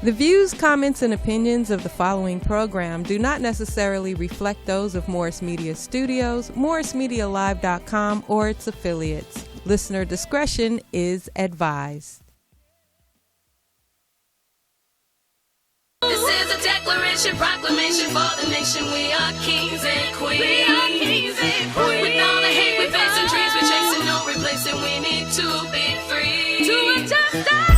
The views, comments, and opinions of the following program do not necessarily reflect those of Morris Media Studios, MorrisMediaLive.com, or its affiliates. Listener discretion is advised. This is a declaration, proclamation for the nation. We are kings and queens. We are kings and queens. With all the hate we face and dreams we chasing, no replacing. We need to be free. To adjust our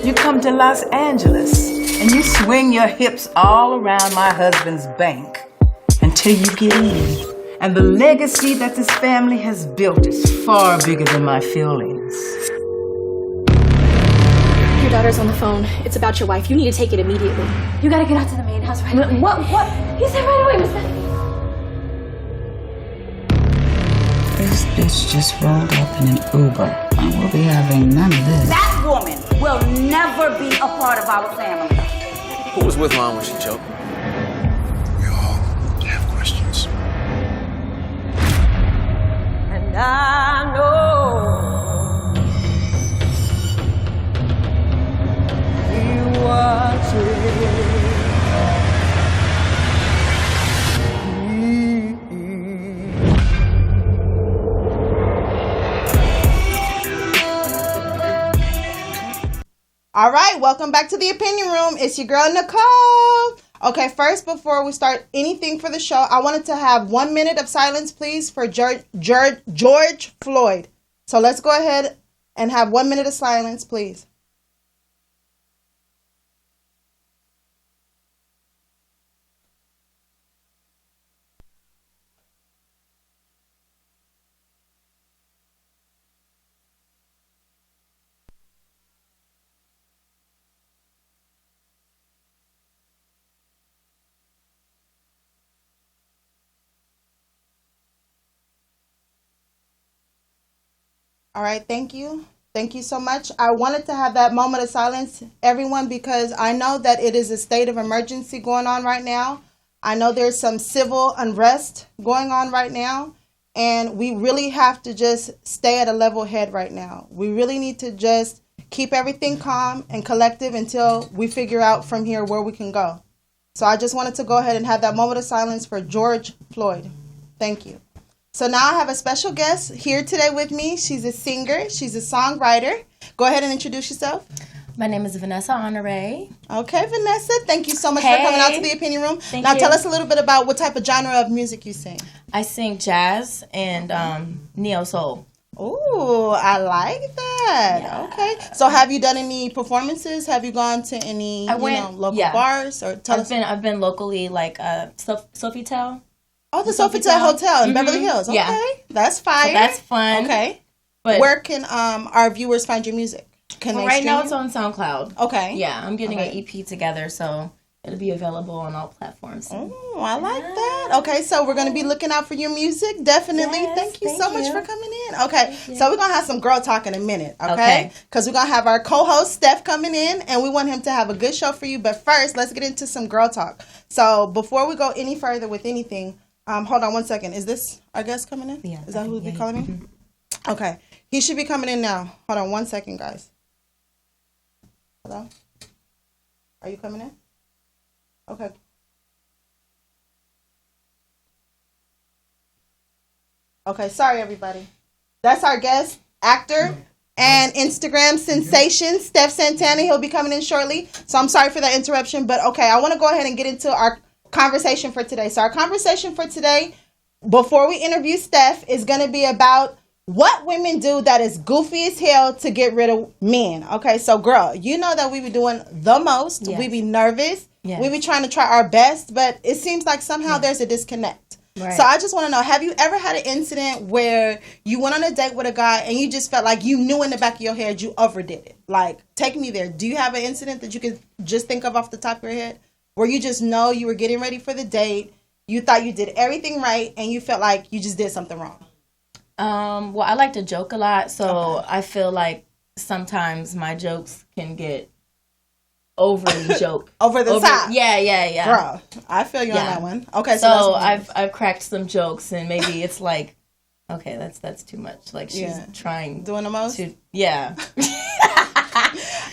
You come to Los Angeles and you swing your hips all around my husband's bank until you get in. And the legacy that this family has built is far bigger than my feelings. Your daughter's on the phone. It's about your wife. You need to take it immediately. You gotta get out to the main house right away. What? He said right away, Miss Stephanie. This bitch just rolled up in an Uber. I will be having none of this. That woman will never be a part of our family. Who was with Mom when she choked? We all have questions. And I know you watching. All right, welcome back to the Opinion Room. It's your girl, Nicole. Okay, first, before we start anything for the show, I wanted to have 1 minute of silence, please, for George Floyd. So let's go ahead and have 1 minute of silence, please. All right, thank you. Thank you so much. I wanted to have that moment of silence, everyone, because I know that it is a state of emergency going on right now. I know there's some civil unrest going on right now, and we really have to just stay at a level head right now. We really need to just keep everything calm and collective until we figure out from here where we can go. So I just wanted to go ahead and have that moment of silence for George Floyd. Thank you. So now I have a special guest here today with me. She's a singer. She's a songwriter. Go ahead and introduce yourself. My name is Vanessa Honore. Okay, Vanessa. Thank you so much for coming out to the Opinion Room. Thank now you. Tell us a little bit about what type of genre of music you sing. I sing jazz and neo soul. Ooh, I like that. Yeah. Okay. So have you done any performances? Have you gone to any local bars? Or I've been locally, like Sofitel. Oh, the Sofitel Hotel in Beverly Hills. Okay. Yeah. That's fire. So that's fun. Okay. But where can our viewers find your music? Can they right stream now you? it's on SoundCloud. Okay. Yeah, I'm getting an EP together, so it'll be available on all platforms. Oh, I like that. Okay, so we're going to be looking out for your music. Definitely. Yes, thank you thank so much you. for coming in. Okay, so we're going to have some girl talk in a minute, okay? Because we're going to have our co-host, Steph, coming in, and we want him to have a good show for you. But first, let's get into some girl talk. So before we go any further with anything, hold on 1 second. Is this our guest coming in? Yeah. Is that who will be calling me? Okay. He should be coming in now. Hold on 1 second, guys. Hello? Are you coming in? Okay. Okay, sorry everybody. That's our guest, actor, and Instagram sensation, Steph Santana. He'll be coming in shortly. So I'm sorry for that interruption, but okay, I want to go ahead and get into our conversation for today. So our conversation for today, before we interview Steph, is going to be about what women do that is goofy as hell to get rid of men. Okay, so girl, you know that we be doing the most. Yes. We be nervous. Yes. We be trying to try our best, but it seems like somehow there's a disconnect. Right. So I just want to know, have you ever had an incident where you went on a date with a guy and you just felt like you knew in the back of your head you overdid it? Like, take me there. Do you have an incident that you could just think of off the top of your head where you just know you were getting ready for the date, you thought you did everything right, and you felt like you just did something wrong? Well, I like to joke a lot, so I feel like sometimes my jokes can get overly over the top. Yeah. Girl, I feel you on that one. Okay, so I've cracked some jokes, and maybe it's like, okay, that's too much. Like she's trying doing the most. Yeah.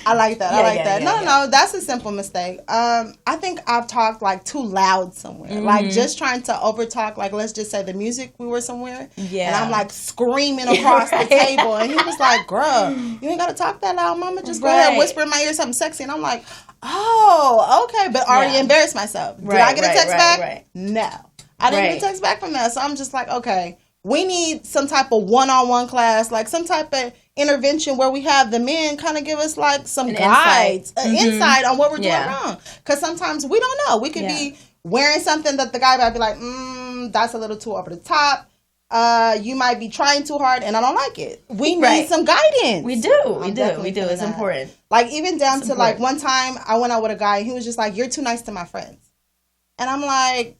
I like that. I like that. No, that's a simple mistake. I think I've talked like too loud somewhere. Like just trying to over talk. Like let's just say the music, we were somewhere. Yeah. And I'm like screaming across the table, and he was like, "Girl, you ain't gotta talk that loud, mama. Just go ahead and whisper in my ear something sexy." And I'm like, "Oh, okay," but already embarrassed myself. Did I get a text back? No, I didn't get a text back from that. So I'm just like, okay. We need some type of one-on-one class, like some type of intervention where we have the men kind of give us like some guides, insight on what we're doing wrong. Because sometimes we don't know. We could be wearing something that the guy might be like, that's a little too over the top. You might be trying too hard, and I don't like it. We need some guidance. We do. It's important. Like even down to like one time I went out with a guy, and he was just like, "You're too nice to my friends," and I'm like,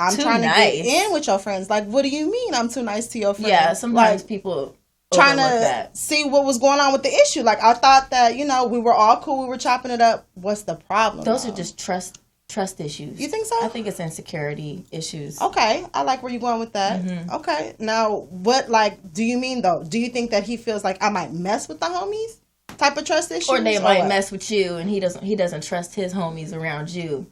I'm trying to get in with your friends. Like, what do you mean I'm too nice to your friends? Yeah, sometimes people trying to see what was going on with the issue. Like, I thought that, we were all cool. We were chopping it up. What's the problem? Those are just trust issues. You think so? I think it's insecurity issues. Okay. I like where you're going with that. Okay. Now, what, do you mean, though? Do you think that he feels like I might mess with the homies? Type of trust issues? Or they might mess with you, and he doesn't trust his homies around you.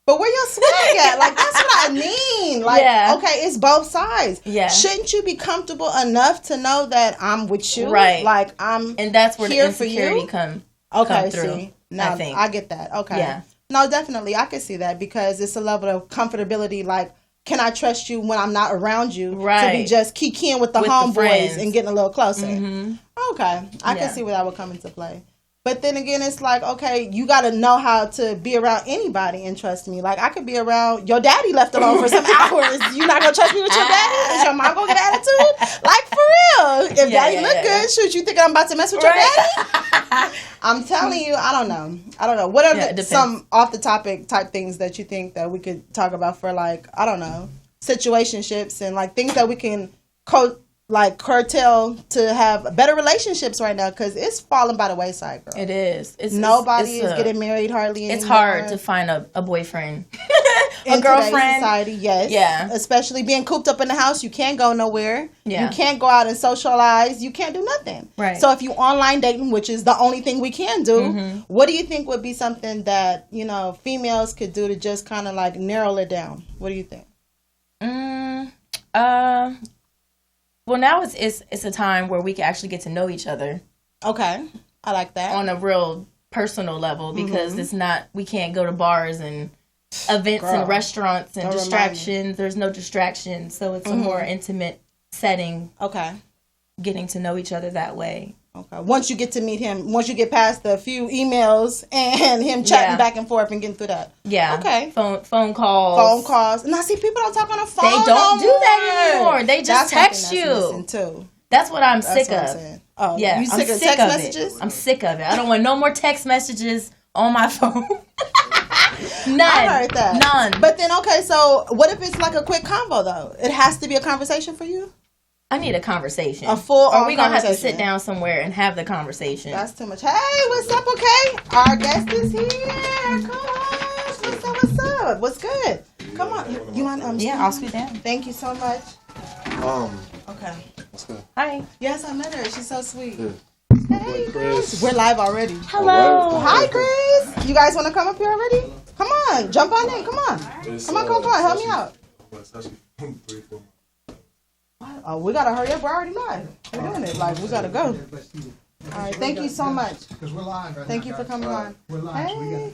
But where your swag at? Like, that's what I mean. Like, okay, it's both sides. Yeah. Shouldn't you be comfortable enough to know that I'm with you? Right. Like, I'm and that's where here the insecurity come through. See. Now, I get that. Okay. Yeah. No, definitely. I can see that because it's a level of comfortability. Like, can I trust you when I'm not around you? Right. To be just kikiing with the homeboys and getting a little closer. Okay. I can see where that would come into play. But then again, it's like, okay, you got to know how to be around anybody and trust me. Like, I could be around your daddy left alone for some hours. You're not going to trust me with your daddy? Is your mom going to get attitude? Like, for real. If daddy look good, shoot, you think I'm about to mess with your daddy? I'm telling you, I don't know. What are some off-the-topic type things that you think that we could talk about for, like, I don't know, situationships and, like, things that we can curtail to have better relationships right now because it's falling by the wayside, girl. It is. Nobody is getting married hardly anymore. It's hard to find a boyfriend, a girlfriend. Society, yes. Yeah. Especially being cooped up in the house, you can't go nowhere. Yeah. You can't go out and socialize. You can't do nothing. Right. So if you online dating, which is the only thing we can do, what do you think would be something that females could do to just kind of like narrow it down? What do you think? Well, now it's a time where we can actually get to know each other. Okay, I like that on a real personal level because we can't go to bars and events and restaurants and distractions. There's no distractions, so it's a more intimate setting. Okay, getting to know each other that way. Okay. Once you get to meet him, once you get past the few emails and him chatting back and forth and getting through that. Yeah. Okay. Phone calls. Phone calls. Now, see, people don't talk on the phone. They don't do that anymore. They just text you. Too. That's what I'm sick of. Oh, yeah. You sick of text messages? I'm sick of it. I don't want no more text messages on my phone. None. I heard that. None. But then, okay, so what if it's like a quick convo, though? It has to be a conversation for you? I need a conversation. A full Or we going to have to sit down somewhere and have the conversation. That's too much. Hey, what's up, okay? Our guest is here. Come on. What's up? What's good? Come on. You want I'll scoot down. Thank you so much. Okay. What's good? Hi. Yes, I met her. She's so sweet. Yeah. Hey, Chris. We're live already. Hello. Hi, Chris. You guys want to come up here already? Come on. Jump on in. Come on. Come on. Help me out. Oh, we gotta hurry up. We're already live. We're doing it. Like, we gotta go. All right. Thank you so much. Because we're live right Thank you for coming on. We're live. Hey.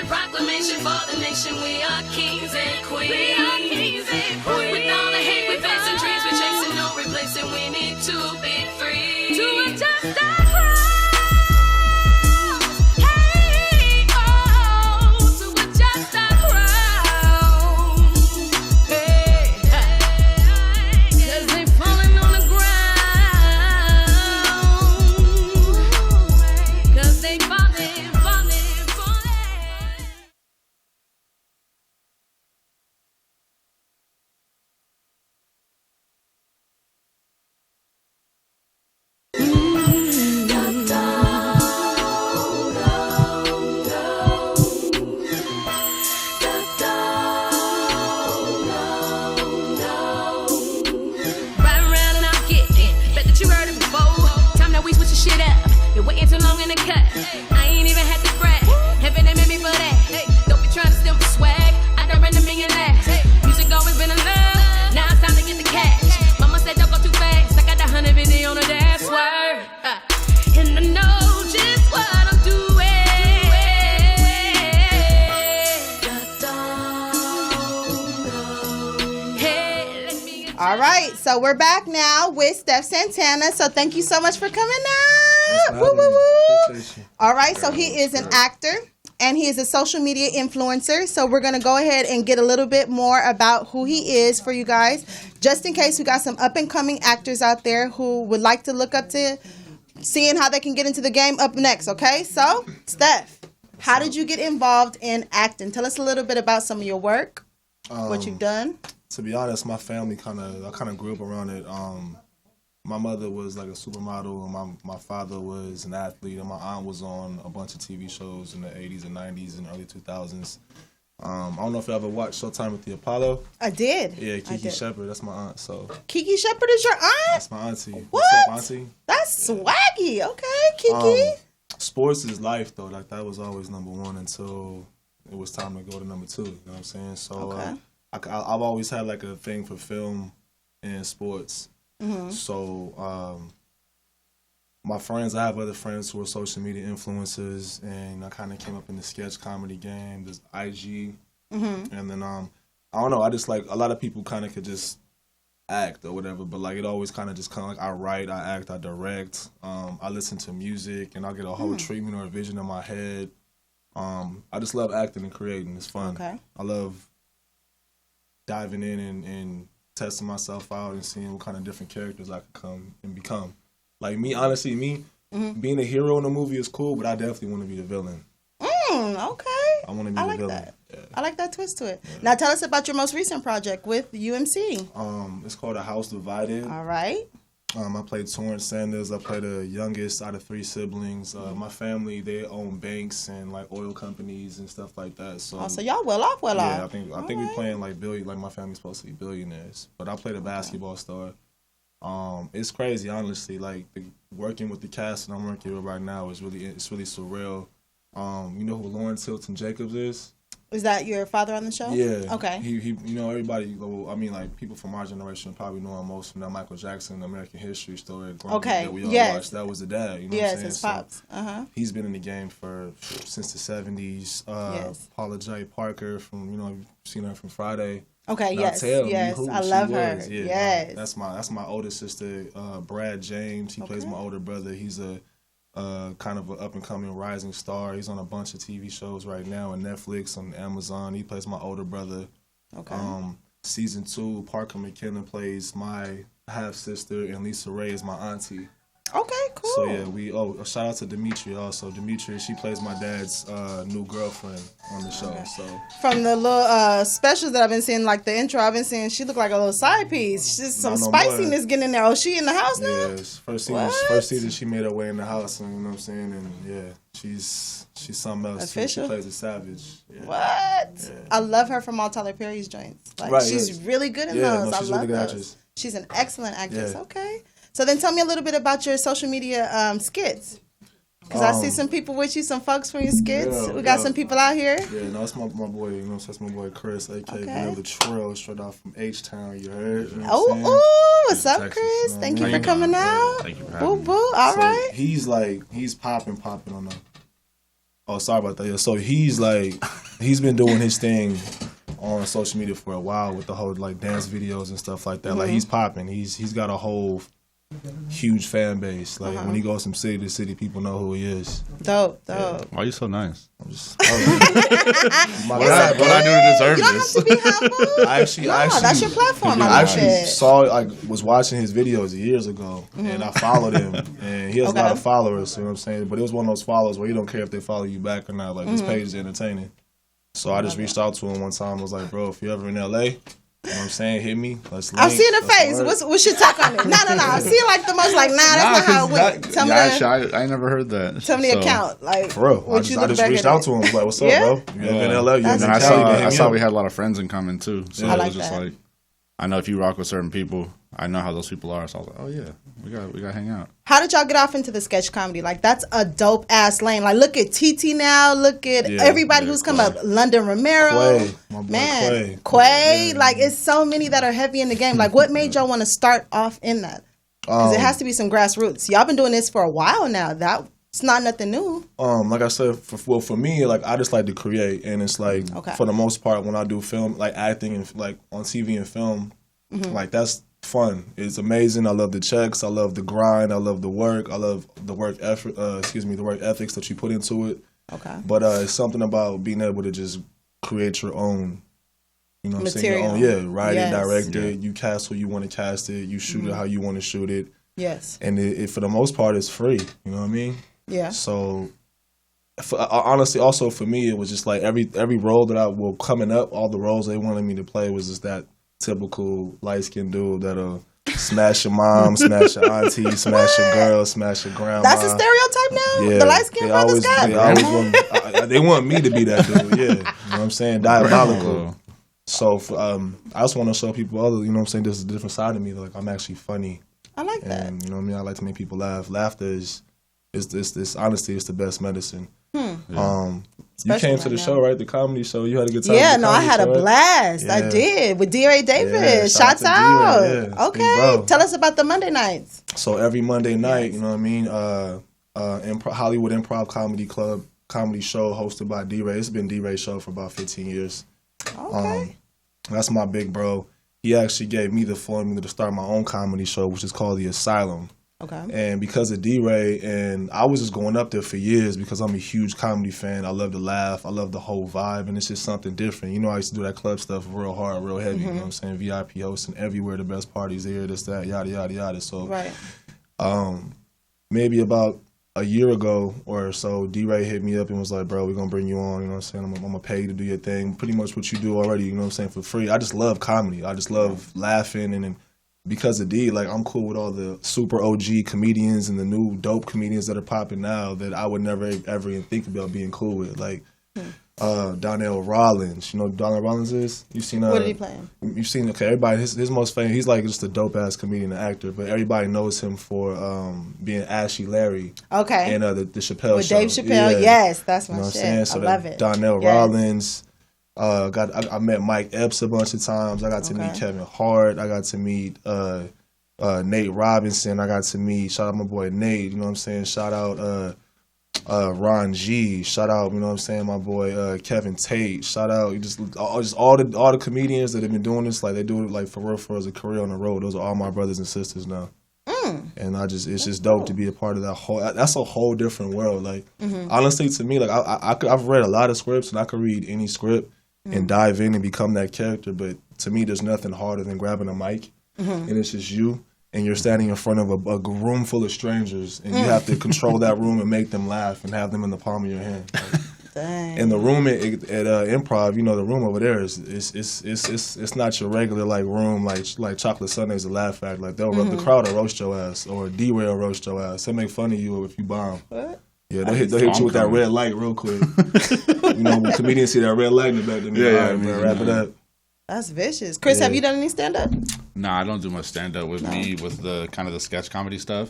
Proclamation for the nation. We are kings and queens. We are kings and queens. With all the hate we've had, some dreams we're chasing, no replacing. We need to be free. To adjust our crown. Hey, oh, to adjust our crown. Hey. in the cut. I ain't even had to brag. Heaven they made me for that. Don't be trying to steal my swag. I done ran a million laps. Music always been a love. Now it's time to get the cash. Mama said don't go too fast. I got the 150 on the dash word. And I know just what I'm doing. All right, so we're back now with Steph Santana. So thank you so much for coming out. Woo, woo, woo. All right, so he is an actor and he is a social media influencer. So we're going to go ahead and get a little bit more about who he is for you guys, just in case we got some up and coming actors out there who would like to look up to seeing how they can get into the game up next. Okay, so Steph, how did you get involved in acting? Tell us a little bit about some of your work, what you've done. To be honest, my family I kind of grew up around it. My mother was like a supermodel, and my father was an athlete, and my aunt was on a bunch of TV shows in the 80s and 90s and early 2000s. I don't know if you ever watched Showtime with the Apollo. I did. Yeah, Kiki Shepard, that's my aunt. So Kiki Shepard is your aunt? That's my auntie. What? What's up, auntie? That's swaggy. Okay, Kiki. Sports is life, though. Like, that was always number one until it was time to go to number two. You know what I'm saying? So Okay. I've always had like a thing for film and sports. Mm-hmm. So my friends, I have other friends who are social media influencers, and I kind of came up in the sketch comedy game. There's IG, and then I don't know. I just like a lot of people kind of could just act or whatever, but like it always kind of just kind of like I write, I act, I direct. I listen to music, and I'll get a whole treatment or a vision in my head. I just love acting and creating. It's fun. Okay. I love diving in and testing myself out and seeing what kind of different characters I could come and become. Like me, honestly, being a hero in a movie is cool, but I definitely want to be the villain. Okay. I want to be the villain. That. Yeah. I like that twist to it. Yeah. Now tell us about your most recent project with UMC. It's called A House Divided. All right. I played Torrance Sanders. I played the youngest out of 3 siblings. My family, they own banks and like oil companies and stuff like that. So, so y'all well off. Yeah, I think we playing like like my family's supposed to be billionaires. But I played a basketball star. It's crazy, honestly. Like working with the cast that I'm working with right now is really surreal. You know who Lawrence Hilton Jacobs is? Is that your father on the show? Yeah. Okay. He you know, everybody, I mean, like, people from our generation probably know him most from that Michael Jackson American History Story. Okay. That we all watched. That was the dad, you know what I'm saying? His pops. He's been in the game since the 70s. Paula J. Parker from, you've seen her from Friday. Okay, yes. I love her. Yeah, yes. That's my older sister, Brad James. He plays my older brother. He's a kind of an up-and-coming rising star. He's on a bunch of TV shows right now on Netflix, on Amazon. He plays my older brother. Okay. Season 2, Parker McKinnon plays my half-sister, and Lisa Ray is my auntie. Okay, cool. So, yeah, shout out to Dimitri also. Dimitri, she plays my dad's new girlfriend on the show. Okay. So from the little specials that I've been seeing, like the intro I've been seeing, she looked like a little side piece. Just some spiciness getting in there. Oh, she in the house now? Yes. First season she made her way in the house, and you know what I'm saying? And yeah, she's something else. Official? She plays a savage. Yeah. What? Yeah. I love her from all Tyler Perry's joints. Like, she's really good in those. No, she's I love really good those. actress. She's an excellent actress. Yeah. Okay. So then tell me a little bit about your social media skits. Because I see some people with you, some folks from your skits. We got some people out here. Yeah, no, that's my boy, that's my boy Chris, a.k.a. Vanilla Trill, straight off from H-Town, you heard? You know what's up, Texas, Chris? Thank you for coming out. Thank you for having me. Boo, all right. He's popping on the... Oh, sorry about that. Yeah, so he's been doing his thing on social media for a while with the whole like dance videos and stuff like that. Like he's popping. He's got a whole huge fan base. Like when he goes from city to city, people know who he is. Dope. Why are you so nice? I'm just. What I do to deserve you don't this? have to be humble. I actually, that's your platform. I actually was watching his videos years ago, and I followed him, and he has a lot of followers. You know what I'm saying? But it was one of those followers where you don't care if they follow you back or not. Like this page is entertaining. So I just reached out to him one time. I was like, bro, if you're ever in LA, you know what I'm saying? Hit me. Let's link. I'm seeing the face. What's your talk on it? No. I'm seeing like the most like, that's not how it went. Tell me I never heard that. Tell me the account. Like, for real. I just reached out to him. Like, what's up, bro? You ever in LA? And I saw we had a lot of friends in common too. So I it like was just that. like, I know if you rock with certain people, I know how those people are. So I was like, oh yeah, we got to hang out. How did y'all get off into the sketch comedy? Like, that's a dope ass lane. Like, look at TT now. Look at everybody who's come up. London Romero, Quay, my boy Quay. Like, it's so many that are heavy in the game. Like, what made y'all want to start off in that? Because it has to be some grassroots. Y'all been doing this for a while now. It's not nothing new. Like I said, for me, like I just like to create, and it's like for the most part when I do film, like acting and like on TV and film, like that's fun. It's amazing. I love the checks. I love the grind. I love the work. I love the work effort. The work ethics that you put into it. Okay. But it's something about being able to just create your own. You know what I'm saying? Your own, write it, direct it. You cast who you want to cast it. You shoot it how you want to shoot it. Yes. And it for the most part, it's free. You know what I mean? Yeah. So, honestly, also for me, it was just like every role that I will coming up, all the roles they wanted me to play was just that typical light skinned dude that'll smash your mom, smash your auntie, smash your girl, smash your grandma. That's a stereotype now. Yeah, the light skinned brother's got. They want me to be that dude. Yeah, you know what I'm saying? Diabolical. So I just want to show people other. You know what I'm saying? There's a different side of me. Like I'm actually funny. I like that. And you know what I mean? I like to make people laugh. Laughter is honestly, it's the best medicine. You came to the show, right? The comedy show. You had a good time. Yeah, no, I had a blast. Yeah. I did with D.Ray Davis. Yeah, Shouts out. Yeah, okay, tell us about the Monday nights. So every Monday night, you know what I mean? Hollywood Improv Comedy Club comedy show hosted by D.Ray. It's been D.Ray's show for about 15 years. Okay, that's my big bro. He actually gave me the formula to start my own comedy show, which is called The Asylum. Okay. And because of D-Ray, and I was just going up there for years because I'm a huge comedy fan. I love to laugh. I love the whole vibe, and it's just something different. You know, I used to do that club stuff real hard, real heavy. You know what I'm saying? VIP hosting everywhere, the best parties here, this, that, yada, yada, yada. So, maybe about a year ago or so, D-Ray hit me up and was like, bro, we're going to bring you on. You know what I'm saying? I'm going to pay you to do your thing. Pretty much what you do already, you know what I'm saying, for free. I just love comedy. I just love laughing, and because of D, like I'm cool with all the super OG comedians and the new dope comedians that are popping now that I would never ever even think about being cool with. Like Donnell Rollins. You know who Donnell Rollins is? You've seen what did he play? You've seen everybody his most famous, he's like just a dope ass comedian and actor, but everybody knows him for being Ashy Larry. Okay. And the Chappelle with show. Dave Chappelle, yes, that's my you know shit. What I'm saying? So I love it. Donnell Rollins. I met Mike Epps a bunch of times. I got to meet Kevin Hart. I got to meet Nate Robinson. I got to meet, shout out my boy Nate, you know what I'm saying? Shout out Ron G. Shout out, you know what I'm saying, my boy Kevin Tate. Shout out just all the comedians that have been doing this, like they do it like for real as a career on the road. Those are all my brothers and sisters now. And it's just dope to be a part of that whole. That's a whole different world. Like honestly, to me, like I've read a lot of scripts and I could read any script and dive in and become that character. But to me, there's nothing harder than grabbing a mic and it's just you and you're standing in front of a room full of strangers and you have to control that room and make them laugh and have them in the palm of your hand. Like, and the room at Improv, you know, the room over there it's not your regular like room like Chocolate Sundays or Laugh Factory. Like the crowd will roast your ass or D-Ray will roast your ass. They make fun of you if you bomb. What? Yeah, they'll hit you with that red light real quick. You know, when comedians see that red light in the back, man, wrap it up. That's vicious. Chris, have you done any stand-up? Nah, I don't do much stand-up with me with the kind of the sketch comedy stuff.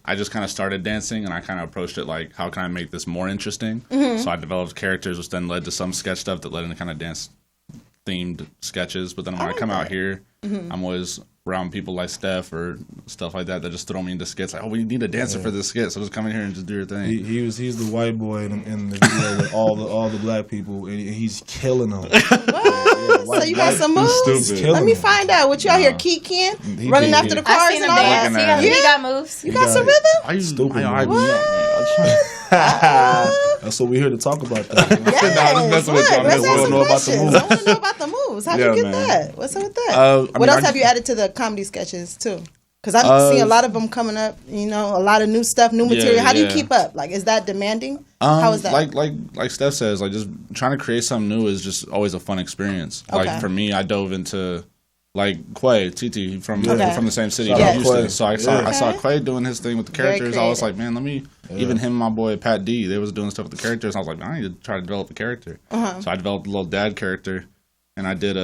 I just kind of started dancing, and I kind of approached it like, how can I make this more interesting? So I developed characters, which then led to some sketch stuff that led into kind of dance-themed sketches. But then when I come out here, I'm always around people like Steph or stuff like that just throw me into skits. Like, oh, we need a dancer for this skit, so just come in here and just do your thing. He's the white boy in the video with all the black people, and he's killing them. So you got some moves? Let me find out. What you out here kicking, running after the cars and all that? He got moves. You got some rhythm? Stupid. What? That's what we're here to talk about. That. Yes. Let's ask some questions. I want to know about the moves. How'd you get that? What's up with that? What else have you added to the comedy sketches too? Because I've seen a lot of them coming up. You know, a lot of new stuff, new material. How do you keep up? Like, is that demanding? How is that? Like Steph says, like just trying to create something new is just always a fun experience. Okay. Like for me, I dove into like Quay, TT from the same city, Houston. So I saw Quay doing his thing with the characters. I was like, man, let me. Even him and my boy Pat D, they was doing stuff with the characters. I was like, man, I need to try to develop a character. So I developed a little dad character, and I did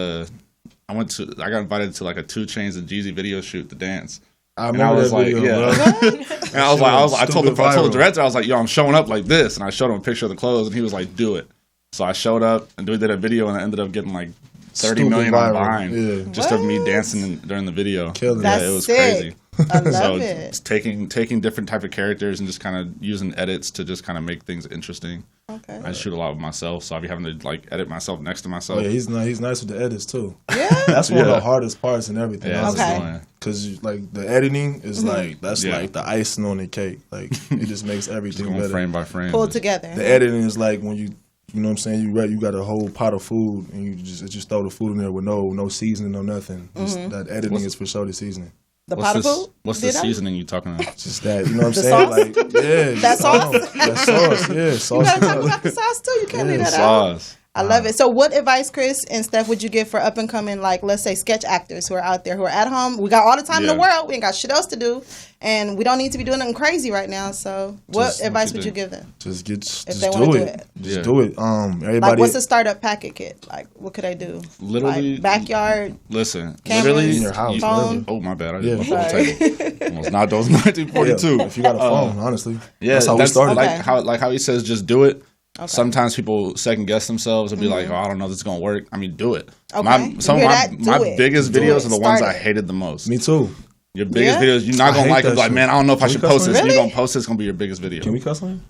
I got invited to like a 2 Chainz and Jeezy video shoot to dance. I remember that video, bro. And I told the director, I was like, yo, I'm showing up like this. And I showed him a picture of the clothes, and he was like, do it. So I showed up, and we did a video, and I ended up getting like 30 million on Vine just of me dancing during the video. That's it was sick. crazy. I love So it. it's taking different type of characters and just kind of using edits to just kind of make things interesting. Okay. I shoot a lot with myself, so I'll be having to like edit myself next to myself. Oh, yeah, he's nice with the edits too. Yeah, that's one of the hardest parts and everything. Yeah, okay. Because like the editing is like that's like the icing on the cake. Like it just makes everything just going better. frame by frame. Pull together. The editing is like when you know what I'm saying, you got a whole pot of food and you just throw the food in there with no seasoning, no nothing. Just that editing is for sure the seasoning. The pot of food? What's the seasoning you talking about? Just that, you know what I'm saying? Sauce? Like, yeah. That sauce? That sauce, yeah. Sauce. You gotta talk about the sauce too. You can't leave that out. Sauce. I love it. So what advice, Chris and Steph, would you give for up and coming, like, let's say sketch actors who are out there, who are at home? We got all the time in the world. We ain't got shit else to do. And we don't need to be doing nothing crazy right now. So what advice would you give them? Just if just they do want to it. do it. Just do it. Everybody. Like, what's a startup packet kit? Like, what could I do? Literally. Like, backyard. Listen. Cameras, literally. in your house. phone. Oh, my bad. I Yeah. just bumped the table. Almost knocked those 1942. Yeah, if you got a phone, honestly. Yeah, that's how we started. Like how he says, just do it. Okay. Sometimes people second guess themselves and be like, "Oh, I don't know if this is gonna work." I mean, do it. Okay. Some of my biggest videos are the ones I Start it. hated the most. Me too. Your biggest Yeah? videos, you're not I gonna hate like it. that Like, shit. man, I don't know if I Can we should cuss post on this. it? You're gonna post this. It's gonna be your biggest video. Can we cuss on?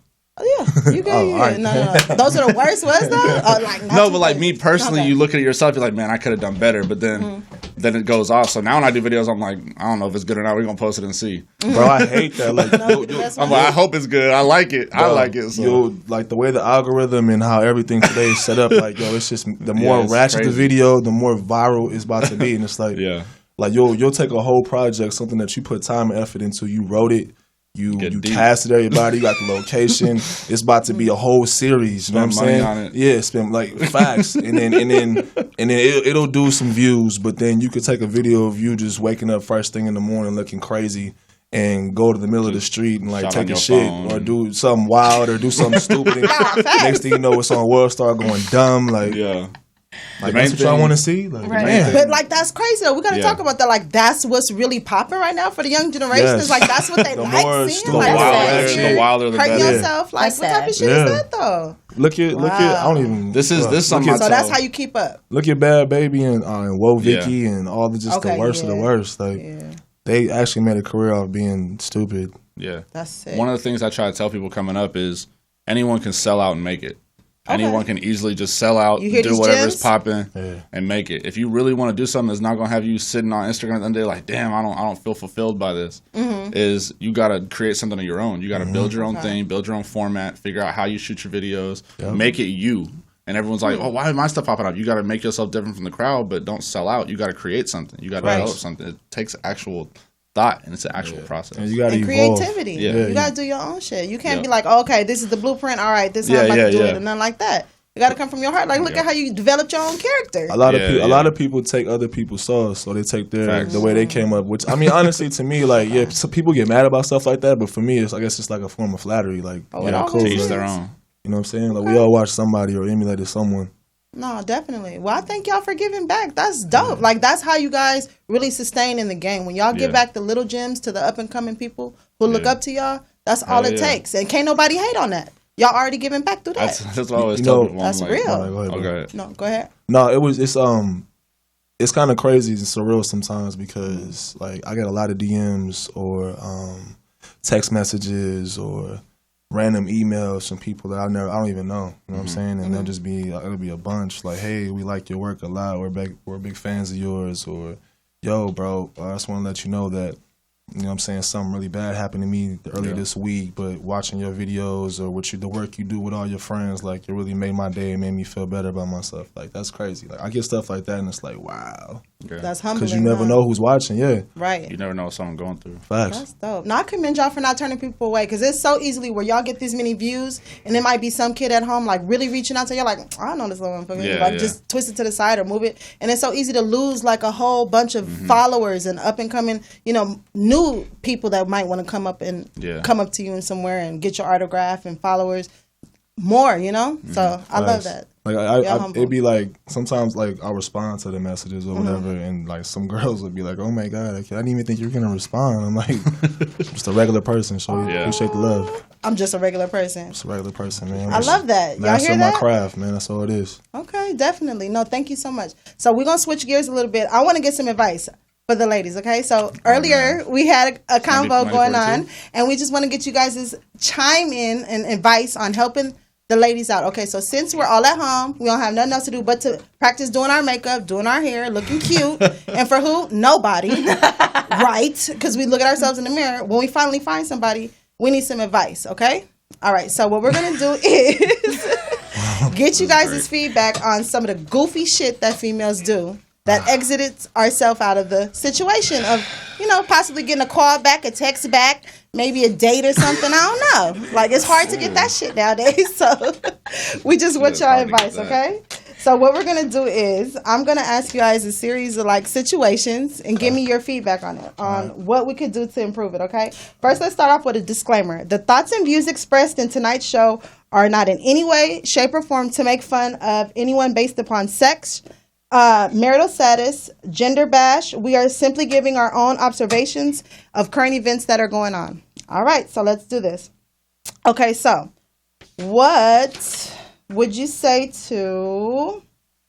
Oh, yeah, you can. all right. No. Those are the worst ones, though. Like, not No, too but like bad. me personally, Okay. you look at it yourself, you're like, man, I could have done better. But then it goes off. So now when I do videos, I'm like, I don't know if it's good or not. We're gonna post it and see. Bro, I hate that. Like, I'm like, I hope it's good. I like it. I like it. So. Yo, like the way the algorithm and how everything today is set up, like, yo, it's just the more it's ratchet the crazy. video, the more viral it's about to be. And it's like, Yeah. like you'll take a whole project, something that you put time and effort into, you wrote it, you Get deep. casted everybody, you got the location. It's about to be a whole series. You know what I'm Spend money saying? on it. Yeah, spend like facts, and then it'll do some views. But then you could take a video of you just waking up first thing in the morning looking crazy, and go to the middle of the street and like Shot on take a your shit phone. or do something wild or do something stupid. And next thing you know, it's on World Star going dumb. Like, Yeah. like The main that's what y'all thing- want to see. Like, Right. man. But like that's crazy though. We gotta Yeah. talk about that. Like that's what's really popping right now for the young generation. Yes. Is like that's what they The like more seeing. stupid, Like, the wilder the hurting better. yourself. Like That's what type of shit sad. is that though? Look at I don't even. This is look something at- I So that's tell- how you keep up. Look at Bad Baby and Woe Vicky and all the just Okay, the worst of yeah. the worst. Like they actually made a career off being stupid. Yeah. That's sick. One of the things I try to tell people coming up is anyone can sell out and make it. Anyone can easily just sell out, You hear do these whatever's gems? popping, Yeah. and make it. If you really want to do something that's not going to have you sitting on Instagram at the end of the day like, damn, I don't feel fulfilled by this, is you got to create something of your own. You got to build your own thing, build your own format, figure out how you shoot your videos, make it you. And everyone's like, oh, why is my stuff popping up? You got to make yourself different from the crowd, but don't sell out. You got to create something. You got to develop something. It takes actual thought, and it's an actual process. And you got to and evolve. creativity. Yeah. You gotta do your own shit. You can't Yeah. be like, oh, okay, this is the blueprint. All right, this is how I'm about to do it, and nothing like that. You gotta come from your heart. Like, look at how you developed your own character. A lot of Yeah, a lot of people take other people's sauce, so they take Facts. the way they came up. Which I mean, honestly, to me, like some people get mad about stuff like that, but for me, it's I guess it's like a form of flattery. Like, Oh, you it know, always cool. Each is. Like, their own. you know what I'm saying? Like we all watch somebody or emulated someone. No, definitely. Well, I thank y'all for giving back. That's dope. Like, that's how you guys really sustain in the game. When y'all give Yeah. back the little gems to the up and coming people who look Yeah. up to y'all, that's all Hell it yeah. takes. And can't nobody hate on that. Y'all already giving back through that. That's what I always You tell know, people. I'm That's like, real. Go ahead, bro. Okay. No, go ahead. No, it's kind of crazy and surreal sometimes because like I get a lot of DMs or text messages or random emails from people that I don't even know. You know what I'm saying? And they'll just be it'll be a bunch like, hey, we like your work a lot. We're big fans of yours. Or yo, bro, I just want to let you know that. You know what I'm saying? Something really bad happened to me earlier this week, but watching your videos or the work you do with all your friends, like it really made my day and made me feel better about myself. Like that's crazy. Like I get stuff like that and it's like, wow. That's humbling. Because you never huh? know who's watching, yeah. Right. You never know what someone's going through. Facts. That's dope. Now, I commend y'all for not turning people away because it's so easily where y'all get this many views and there might be some kid at home like really reaching out to you like, I don't know this little motherfucker. Yeah, like yeah. just twist it to the side or move it. And it's so easy to lose like a whole bunch of followers and up and coming, new people that might want to come up and Yeah. come up to you in somewhere and get your autograph and followers. more, you know? So I love that. Like it'd be like sometimes like I'll respond to the messages or whatever, and like some girls would be like, "Oh my god, I didn't even think you were gonna respond." I'm like, just a regular person, so you appreciate the love. I'm just a regular person. Just a regular person, man. I love that. Y'all Master hear that? my craft, man. That's all it is. Okay, definitely. No, thank you so much. So we're gonna switch gears a little bit. I want to get some advice for the ladies. Okay, so earlier we had a convo going on, and we just want to get you guys' chime in and advice on helping the ladies out. Okay, so since we're all at home, we don't have nothing else to do but to practice doing our makeup, doing our hair, looking cute. And for who? Nobody. Right? Because we look at ourselves in the mirror. When we finally find somebody, we need some advice, okay? All right, so what we're going to do is get you guys' feedback on some of the goofy shit that females do that exited ourselves out of the situation of, you know, possibly getting a call back, a text back, maybe a date or something. I don't know. Like, it's hard to get that shit nowadays. So we just want your advice, okay? So what we're going to do is I'm going to ask you guys a series of, like, situations and give me your feedback on it, on what we could do to improve it, okay? First, let's start off with a disclaimer. The thoughts and views expressed in tonight's show are not in any way, shape, or form to make fun of anyone based upon sex, marital status, gender bash. We are simply giving our own observations of current events that are going on. All right, so let's do this. Okay, so what would you say to,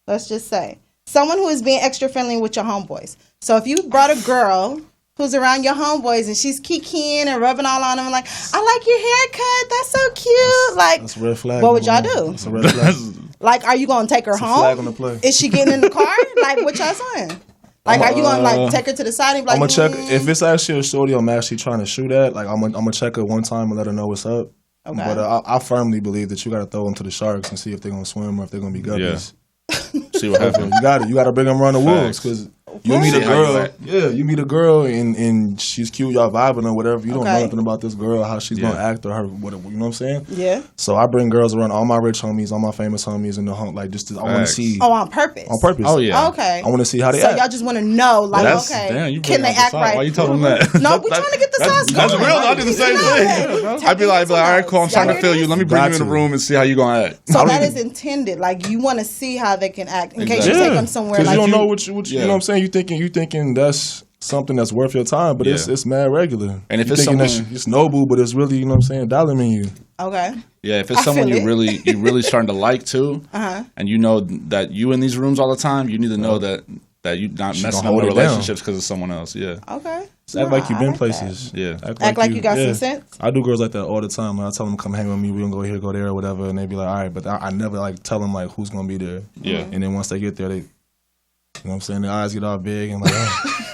let's just say, someone who is being extra friendly with your homeboys? So if you brought a girl who's around your homeboys and she's kikiing and rubbing all on them like, I like your haircut, that's so cute. That's a red flag. What would y'all do? That's a red flag. Like, are you going to take her home? Flag on the play. Is she getting in the car? Like, what y'all saying? Like, are you going to, like, take her to the side and be like, I'm going to check. If it's actually a shorty I'm actually trying to shoot at, like, I'm gonna check her one time and let her know what's up. Okay. But I firmly believe that you got to throw them to the sharks and see if they're going to swim or if they're going to be guppies. Yeah. See what happens. You got to bring them around the wolves because you meet a girl. Yeah, you meet a girl and she's cute. Y'all vibing or whatever. You don't know nothing about this girl, how she's gonna act or her, whatever. You know what I'm saying? Yeah. So I bring girls around, all my rich homies, all my famous homies in the home, like just I want to see. Oh, on purpose. On purpose. Oh yeah. Okay. I want to see how they so act. y'all just want to know, like, can they act right? Why you telling them that? No, we trying to get the sauce going. That's real. I do the same thing. I'd be like, all right, cool. I'm trying to feel you. Let me bring you in the room and see how you gonna act. So that is intended. Like, you want to see how they can act in case you take them somewhere. Because like you don't know what you know what I'm saying. You thinking that's something that's worth your time, but it's mad regular. And if you it's someone, it's noble, but it's really, you know what I'm saying, dollar menu. Okay. Yeah, if it's someone you really starting to like too, and you know that you in these rooms all the time, you need to know that you're not messing up the relationships because of someone else. Yeah. Okay. Act like you've been places. Yeah. Act like you got some sense. I do girls like that all the time. When I tell them come hang with me, we gonna go here, go there, or whatever, and they be like, all right, but I never like tell them like who's gonna be there. Yeah. And then once they get there, they, you know what I'm saying, their eyes get all big and like, oh.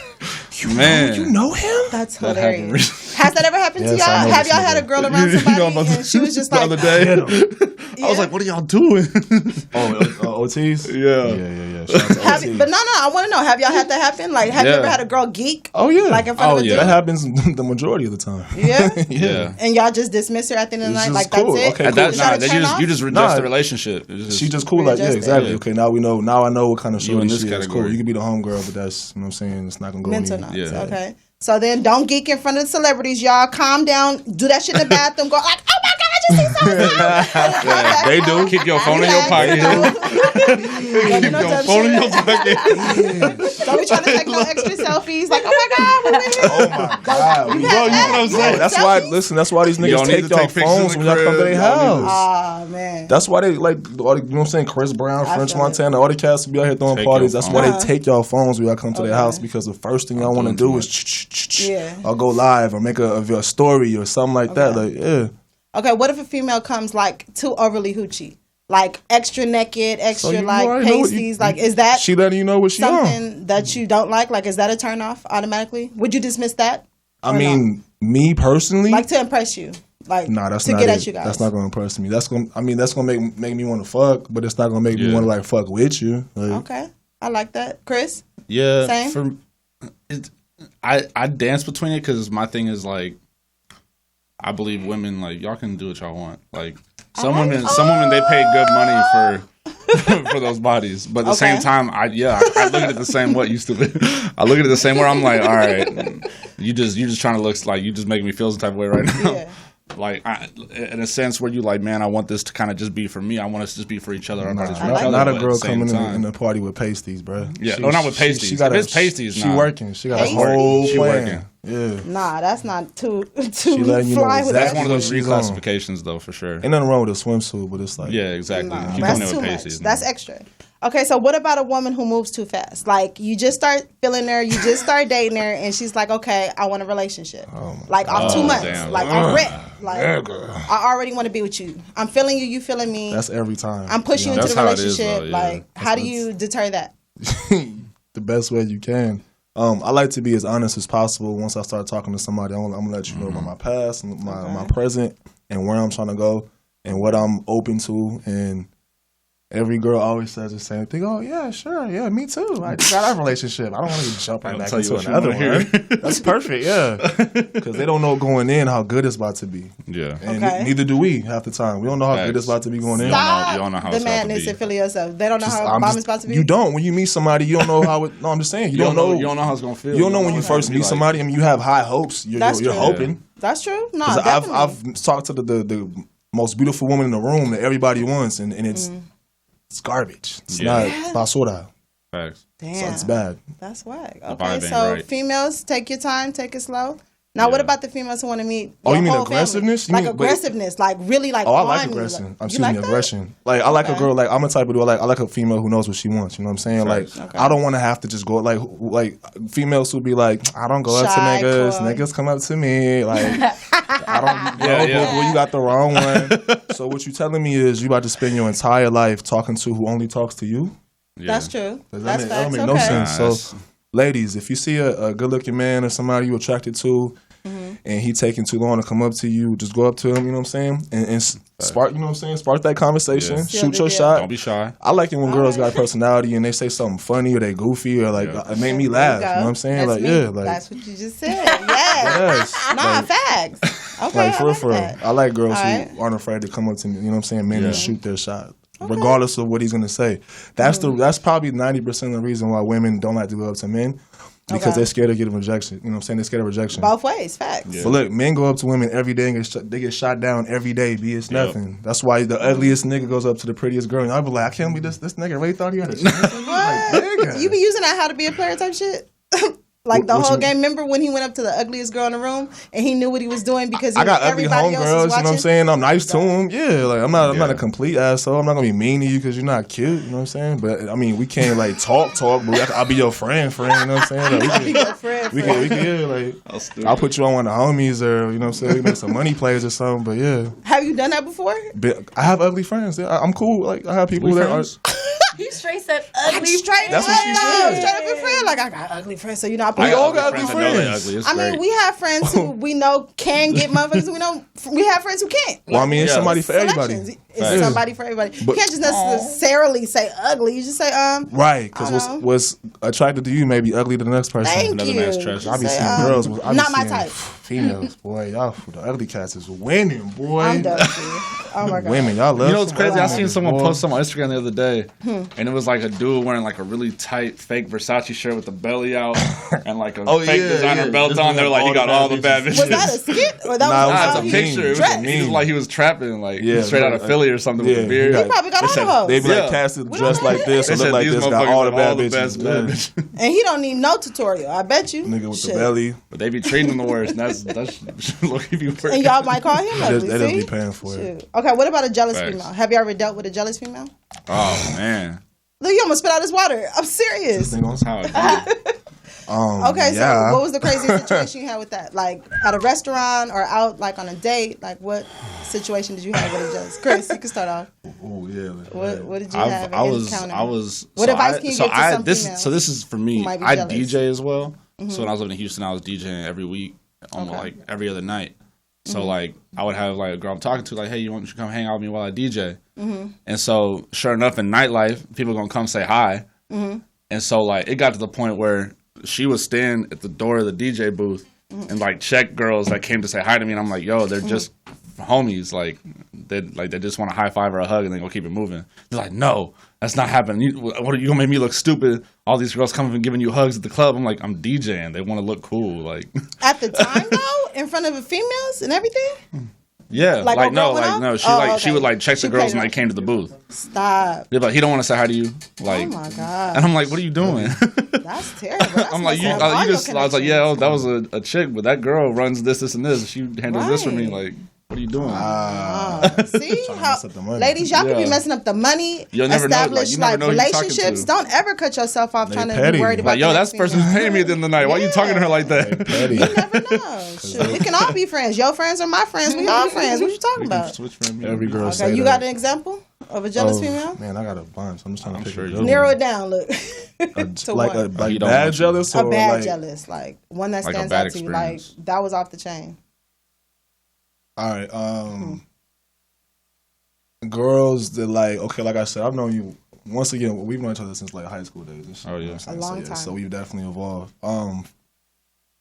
You know him? That's hilarious. Has that ever happened to y'all? Have y'all had a girl around somebody and she was just like, the other day, I was like, what are y'all doing? OTs? Yeah. Shout out to OT. But no, I want to know, have y'all had that happen? Like, have you ever had a girl geek? Oh, yeah. Like in front of the That happens the majority of the time. Yeah? Yeah. And y'all just dismiss her at the end of the night? Like, cool. that's it? Okay, cool. You just reject the relationship. She just cool. Like, yeah, exactly. Okay, now we know. Now I know what kind of shorty she is. Cool. You can be the homegirl, but that's, you know what I'm saying, it's not going to go mental anywhere. knots. Okay. So then don't geek in front of the celebrities, y'all. Calm down. Do that shit in the bathroom. Go like, oh my God, I just see something. They do. Keep your phone in your pocket. Keep your phone in your pocket. Don't be trying to take no extra selfies. Like, oh my God, we're with you. Oh my God. You know what I'm saying? That's why, that's why these niggas take y'all phones when y'all come to their house. Oh, man. That's why they, like, you know what I'm saying, Chris Brown, French Montana, all the cats be out here throwing parties. That's why they take y'all phones when y'all come to their house, because the first thing y'all want to do is or go live or make a story or something like that. Like, yeah. Okay, what if a female comes like too overly hoochie? Like extra naked, extra like pasties. Like, is that she letting you know what she something that you don't like? Like, is that a turn off automatically? Would you dismiss that? I mean, me personally, like to impress you. Like, nah, that's to not get it. at you guys. That's not gonna impress me. That's gonna make me want to fuck, but it's not gonna make me want to like fuck with you. Like, okay, I like that, Chris. Yeah, same. I dance between it because my thing is like, I believe women, like, y'all can do what y'all want. Like, some women they pay good money for those bodies, but at the same time, I look at it the same way. Used to be, I look at it the same way. I'm like, all right, you just trying to look like you just making me feel some type of way right now. Yeah. like in a sense where you like, man, I want this to kind of just be for me. I want us to just be for each other. Not a girl coming in the party with pasties, bro. Yeah, not with pasties. If it's pasties, she working. She got a whole plan. Yeah. Nah, that's not too she letting you know fly with That's that. one of those reclassifications, though, for sure. Ain't nothing wrong with a swimsuit, but it's like exactly. Nah, Keep that's coming in too with much. pasties. That's extra. Okay, so what about a woman who moves too fast? Like, you just start feeling her, you just start dating her, and she's like, okay, I want a relationship. Like, off 2 months. Damn. Like, I'm ready. Like, I already want to be with you. I'm feeling you, you feeling me. That's every time. I'm pushing you into the relationship. Yeah. Like, how do you deter that? The best way you can. I like to be as honest as possible. Once I start talking to somebody, I'm gonna let you know about my past, and my present, and where I'm trying to go, and what I'm open to. And every girl always says the same thing. Oh yeah, sure, yeah, me too. I just got our relationship. I don't want to jump right back into another one. That's perfect, yeah. Because they don't know going in how good it's about to be. Yeah, and neither do we half the time. We don't know how good it's about to be going in. You don't know how the it's about to madness be. and feeling yourself. They don't know how bomb is about to be. You don't. When you meet somebody, you don't know how it. No, I'm just saying. You don't know. You don't know how it's gonna feel. You don't know when you first meet somebody. I mean, you have high hopes. You're hoping. That's true. No, I've talked to the most beautiful woman in the room that everybody wants, and it's garbage. It's not basura. Facts. Damn. So it's bad. That's whack. The Okay, vibe ain't so right. females, take your time, take it slow. Now, what about the females who want to meet? Oh, you mean whole aggressiveness? family? You Like mean- aggressiveness, like really like. Oh, I like on you. aggression. I'm You like shooting that? aggression. Like I like a girl. Like I'm a type of dude. I like a female who knows what she wants. You know what I'm saying? Like I don't want to have to just go. Like females who be like, I don't go up to Shy, niggas. coy. Niggas come up to me. Like I don't. Boo, you got the wrong one. So what you telling me is you about to spend your entire life talking to who only talks to you? That's true. That That's don't facts. make Okay. no sense. So, ladies, if you see a good-looking man or somebody you're attracted to, and he taking too long to come up to you, just go up to him. You know what I'm saying? And spark. You know what I'm saying? Spark that conversation. Yeah. Shoot your shot. Don't be shy. I like it when girls got personality and they say something funny or they goofy or like it make me laugh. You know what I'm saying? That's like me. like That's what you just said. Yes. Nah, facts. Okay. like I for like real. that. I like girls All right. who aren't afraid to come up to me. You know what I'm saying? Men and shoot their shot. Regardless of what he's gonna say, that's that's probably 90% of the reason why women don't like to go up to men because they're scared of getting rejection. You know what I'm saying? They're scared of rejection. Both ways, facts. But look, men go up to women every day and they get shot down every day. Be it's nothing. That's why the ugliest nigga goes up to the prettiest girl, and I be like, I can't believe this nigga really thought he had a chance. What? Like, nigga. You be using that how to be a player type shit? Like the What whole you- game. Remember when he went up to the ugliest girl in the room and he knew what he was doing because he I got knew ugly everybody else homegirls, was you know what I'm watching? saying? I'm nice to them. Yeah, like I'm not a complete asshole. I'm not gonna be mean to you because you're not cute, you know what I'm saying? But I mean, we can't like talk, but I'll be your friend, you know what I'm saying? Like, Be your friend, we can, yeah, like I'll put you on one of the homies or you know what I'm saying? We make some money plays or something, but yeah. Have you done that before? But I have ugly friends. Yeah, I'm cool. Like I have people that are. He straight said ugly. Straight That's what she said. Straight up a friend. Like I got ugly friends, so you know I put We all got ugly I know they friends. ugly. It's I mean, great. we have friends who we know can get motherfuckers. We know we have friends who can't. Well, I mean, it's Yeah. somebody for everybody. Selections. It's somebody for everybody. But- you can't just necessarily say ugly. You just say Right, because I don't know. what's attracted to you may be ugly to the next person. Thank Another you. man's trash. Just I be say, seeing girls. I be not my seeing type. Females, boy, y'all the ugly cats is winning, boy. I'm done with you. Oh my god. Women, y'all love. You know what's some crazy? I ugly seen niggas, someone boy. post something on Instagram the other day, and it was like a dude wearing like a really tight fake Versace shirt with the belly out and like a fake designer belt This on. nigga They're like, all he got the all bad the bad bitches. bitches. Was that a skit or that Nah, was Nah, it's a meme. picture. It was, Dress. he was like he was trapping, like Yeah, straight out of like- Philly or something yeah, with a beard. he He probably got all the hoes. They be like Yeah. casted dressed like this They or look said like these this, got motherfuckers all the have bad the bitches. best Yeah. bad bitches. And he don't need no tutorial. I bet you. Nigga with Shit. the belly. But they be treating him the worst. And that's look if you And y'all might call him ugly. They just see? be paying for it. Shoot. Okay, what about a jealous Facts. female? Have you ever dealt with a jealous female? Oh man, Look, you almost spit out his water. I'm serious. that's how it be. Okay, yeah. so what was the craziest situation you had with that? Like at a restaurant or out like on a date? Like what situation did you have with a jealous? Chris, you can start off. Oh yeah. What did you have? I in was encounter? What so advice I- can you so give to I- some this females so this is for me. who might be I jealous? DJ as well. So when I was living in Houston, I was DJing every week, almost Okay. like every other night. So like I would have like a girl I'm talking to, like, hey, you want to come hang out with me while I DJ? And so sure enough, in nightlife, people gonna come say hi. And so like it got to the point where she would stand at the door of the DJ booth and like check girls that came to say hi to me, and I'm like, yo, they're just homies, like they just want a high five or a hug and then go keep it moving. They're like, no, that's not happening. What are you gonna make me look stupid? All these girls coming and giving you hugs at the club. I'm like, I'm DJing. They want to look cool, like At the time though, in front of the females and everything? Yeah, Like, like a girl no, went like up? no. She Oh, like she okay. would like check She the girls paid when her- they came to the booth. Stop. They're like, he don't want to say hi to you. Like, Oh my God. and I'm like, what are you doing? That's terrible. That's I'm like, you messing up all your just. I was like, yeah, that was a chick, but that girl runs this, and this. She handles this for me. Like, what are you doing? See Trying to how mess up the money. ladies, y'all could be Yeah. messing up the money, You'll never know, like, establish you never know who you're talking relationships. to. Don't ever cut yourself off They trying to petty. be worried about Like, yo, the that's next the person who's female. paying me at the end of the night. Why are you talking to her like that? Petty. You never know. Shoot, we can all be friends. Your friends are my friends. We all friends. What you talking about? Every girl say Okay, you that. got an example of a jealous female? Man, I got a bunch. I'm just trying to pick sure a you good Narrow one. it down. Look, to Like one. a You don't bad want to. jealous A or bad like jealous, like one that Like a stands bad out to you, like experience. that was off the chain. all right. Girls that like okay, like I said, I've known you. Once again, we've known each other since like high school days. And shit, Oh, you know yeah. what I'm saying? A long so, time. So we've definitely evolved.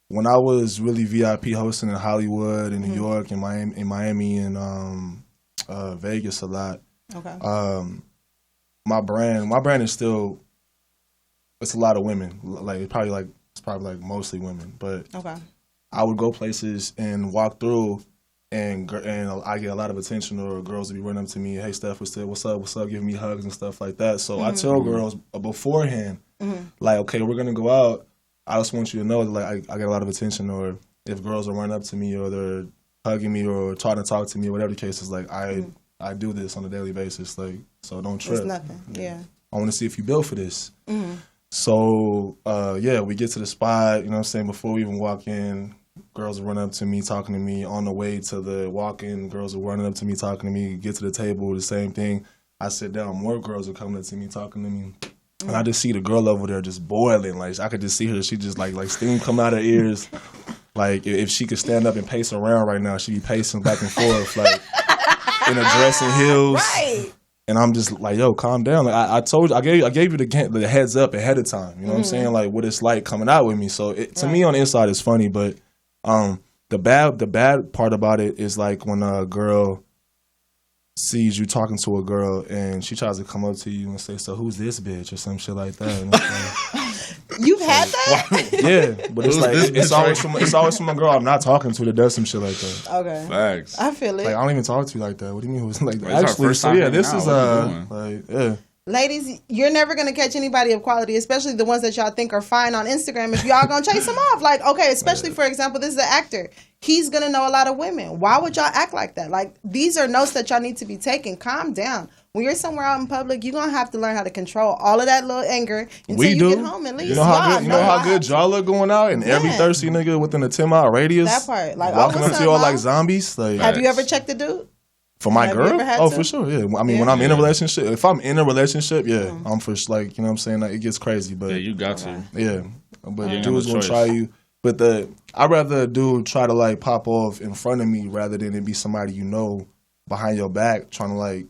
When I was really VIP hosting in Hollywood and New York and Miami and Vegas a lot. Okay. My brand is still. It's a lot of women. It's probably like mostly women, but Okay. I would go places and walk through, and I get a lot of attention, or girls would be running up to me, hey Steph, what's up, giving me hugs and stuff like that. So I tell girls beforehand, like, okay, we're gonna go out. I just want you to know that like I get a lot of attention, or if girls are running up to me or they're hugging me or trying to talk to me, or whatever the case is, like I do this on a daily basis, like so don't trip. It's nothing. Yeah. I want to see if you built for this. So, we get to the spot, you know what I'm saying, before we even walk in, girls will run up to me, talking to me. On the way to the walk-in, girls will run up to me, talking to me, get to the table, the same thing. I sit down, more girls are coming up to me, talking to me. And I just see the girl over there just boiling. Like, I could just see her, she just, like steam come out her ears. Like, if she could stand up and pace around right now, she'd be pacing back and forth, like, in her dress and heels. Right. And I'm just like, yo, calm down. Like I told you, I gave you the heads up ahead of time. You know what I'm saying? Like what it's like coming out with me. So to me on the inside it's funny, but the bad part about it is like when a girl sees you talking to a girl and she tries to come up to you and say, so who's this bitch or some shit like that. And it's like, You've had that? yeah, but it's Who's like this it's bitch? always from a girl I'm not talking to that does some shit like that. Okay. Facts. I feel it. Like I don't even talk to you like that. What do you mean? Who's like Like, it's our actually? first So time yeah, hanging this out. is What you like yeah. Ladies, you're never gonna catch anybody of quality, especially the ones that y'all think are fine on Instagram. If y'all gonna chase them off, like okay, especially for example, this is an actor. He's gonna know a lot of women. Why would y'all act like that? Like these are notes that y'all need to be taking. Calm down. When you're somewhere out in public, you're gonna have to learn how to control all of that little anger until We you do. get home. At least You know how y'all good, you know how good y'all are going out, and every Yeah. thirsty nigga within a 10-mile radius. That part, like, walking oh, up what's to y'all up, like Ma? zombies. Like Have you ever checked the dude? for my have you girl? ever had Oh, to? for sure. Yeah. I mean, Yeah. when I'm in a relationship, if I'm in a relationship, yeah, I'm for like you know what I'm saying. Like, it gets crazy, but Yeah, you got to. yeah, but ain't dudes got no gonna choice. try you. But I'd rather a dude try to like pop off in front of me rather than it be somebody you know behind your back trying to like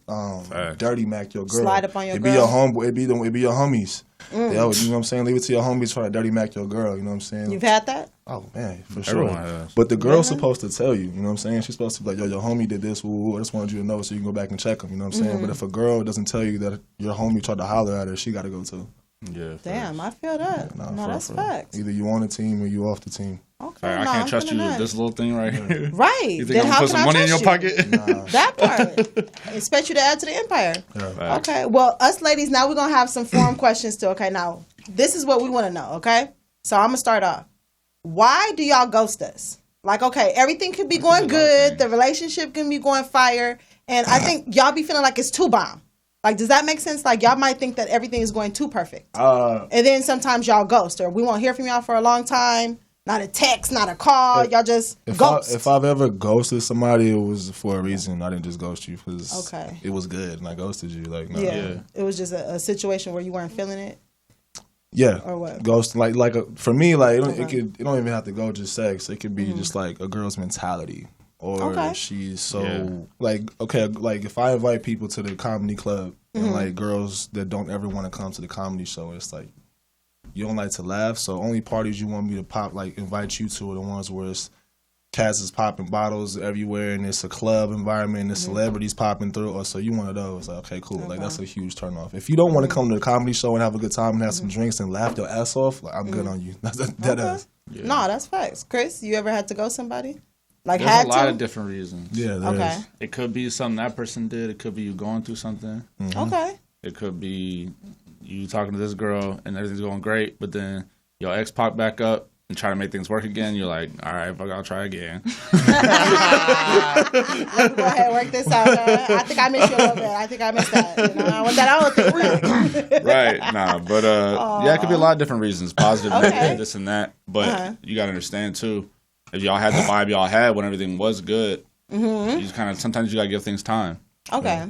dirty mac your girl. Slide up on your It girl. be your homeboy. It be your homies. Yo, you know what I'm saying? Leave it to your homies trying to dirty mac your girl. You know what I'm saying? You've had that? Oh man, for sure. Everyone has. But the girl's supposed to tell you. You know what I'm saying? She's supposed to be like, yo, your homie did this. Woo, I just wanted you to know so you can go back and check him. You know what I'm saying? But if a girl doesn't tell you that your homie tried to holler at her, she got to go too. Yeah. Damn, I feel that. No, for- that's for- facts. Either you on the team or you off the team. Okay, I no, can't I'm trust you feeling with that. this little thing right here. Right. You Then think I'm how gonna put can some I money in your trust you? pocket? That part. Expect you to add to the empire. Yeah. Okay. Well, us ladies, now we're going to have some forum questions too. Okay. Now, this is what we want to know. Okay. So I'm going to start off. Why do y'all ghost us? Like, okay, everything could be going good. The relationship can be going fire. And I think y'all be feeling like it's too bomb. Like, does that make sense? Like, y'all might think that everything is going too perfect. And then sometimes y'all ghost, or we won't hear from y'all for a long time. Not a text, not a call. Y'all just ghost. If I've ever ghosted somebody, it was for a reason. I didn't just ghost you because Okay. it was good and I ghosted you. Like, no. Yeah. It was just a situation where you weren't feeling it. Yeah, Or what? Ghost for me, like it don't even have to go just sex. It could be just like a girl's mentality, or Okay. she's so like okay, like if I invite people to the comedy club and like girls that don't ever want to come to the comedy show, it's like you don't like to laugh. So only parties you want me to pop like invite you to are the ones where it's cats is popping bottles everywhere and it's a club environment and the celebrities popping through. Or so you one of those. Like, okay, cool. Like that's a huge turn off. If you don't want to come to the comedy show and have a good time and have some drinks and laugh your ass off, like I'm good on you. That ass. No, that's facts. Chris, you ever had to ghost somebody? Like There's had a lot to? of different reasons. Yeah, there Okay. is. It could be something that person did. It could be you going through something. Okay. It could be you talking to this girl and everything's going great, but then your ex pop back up and try to make things work again. You're like, all right, fuck, I'll try again. Let me go ahead and work this out. I think I missed you a little bit. I think I missed that. You know, I want that out there. Right, nah, but yeah, it could be a lot of different reasons, positive, Okay. negative, this and that. But you gotta understand too, if y'all had the vibe y'all had when everything was good, you just kind of sometimes you gotta give things time. Okay.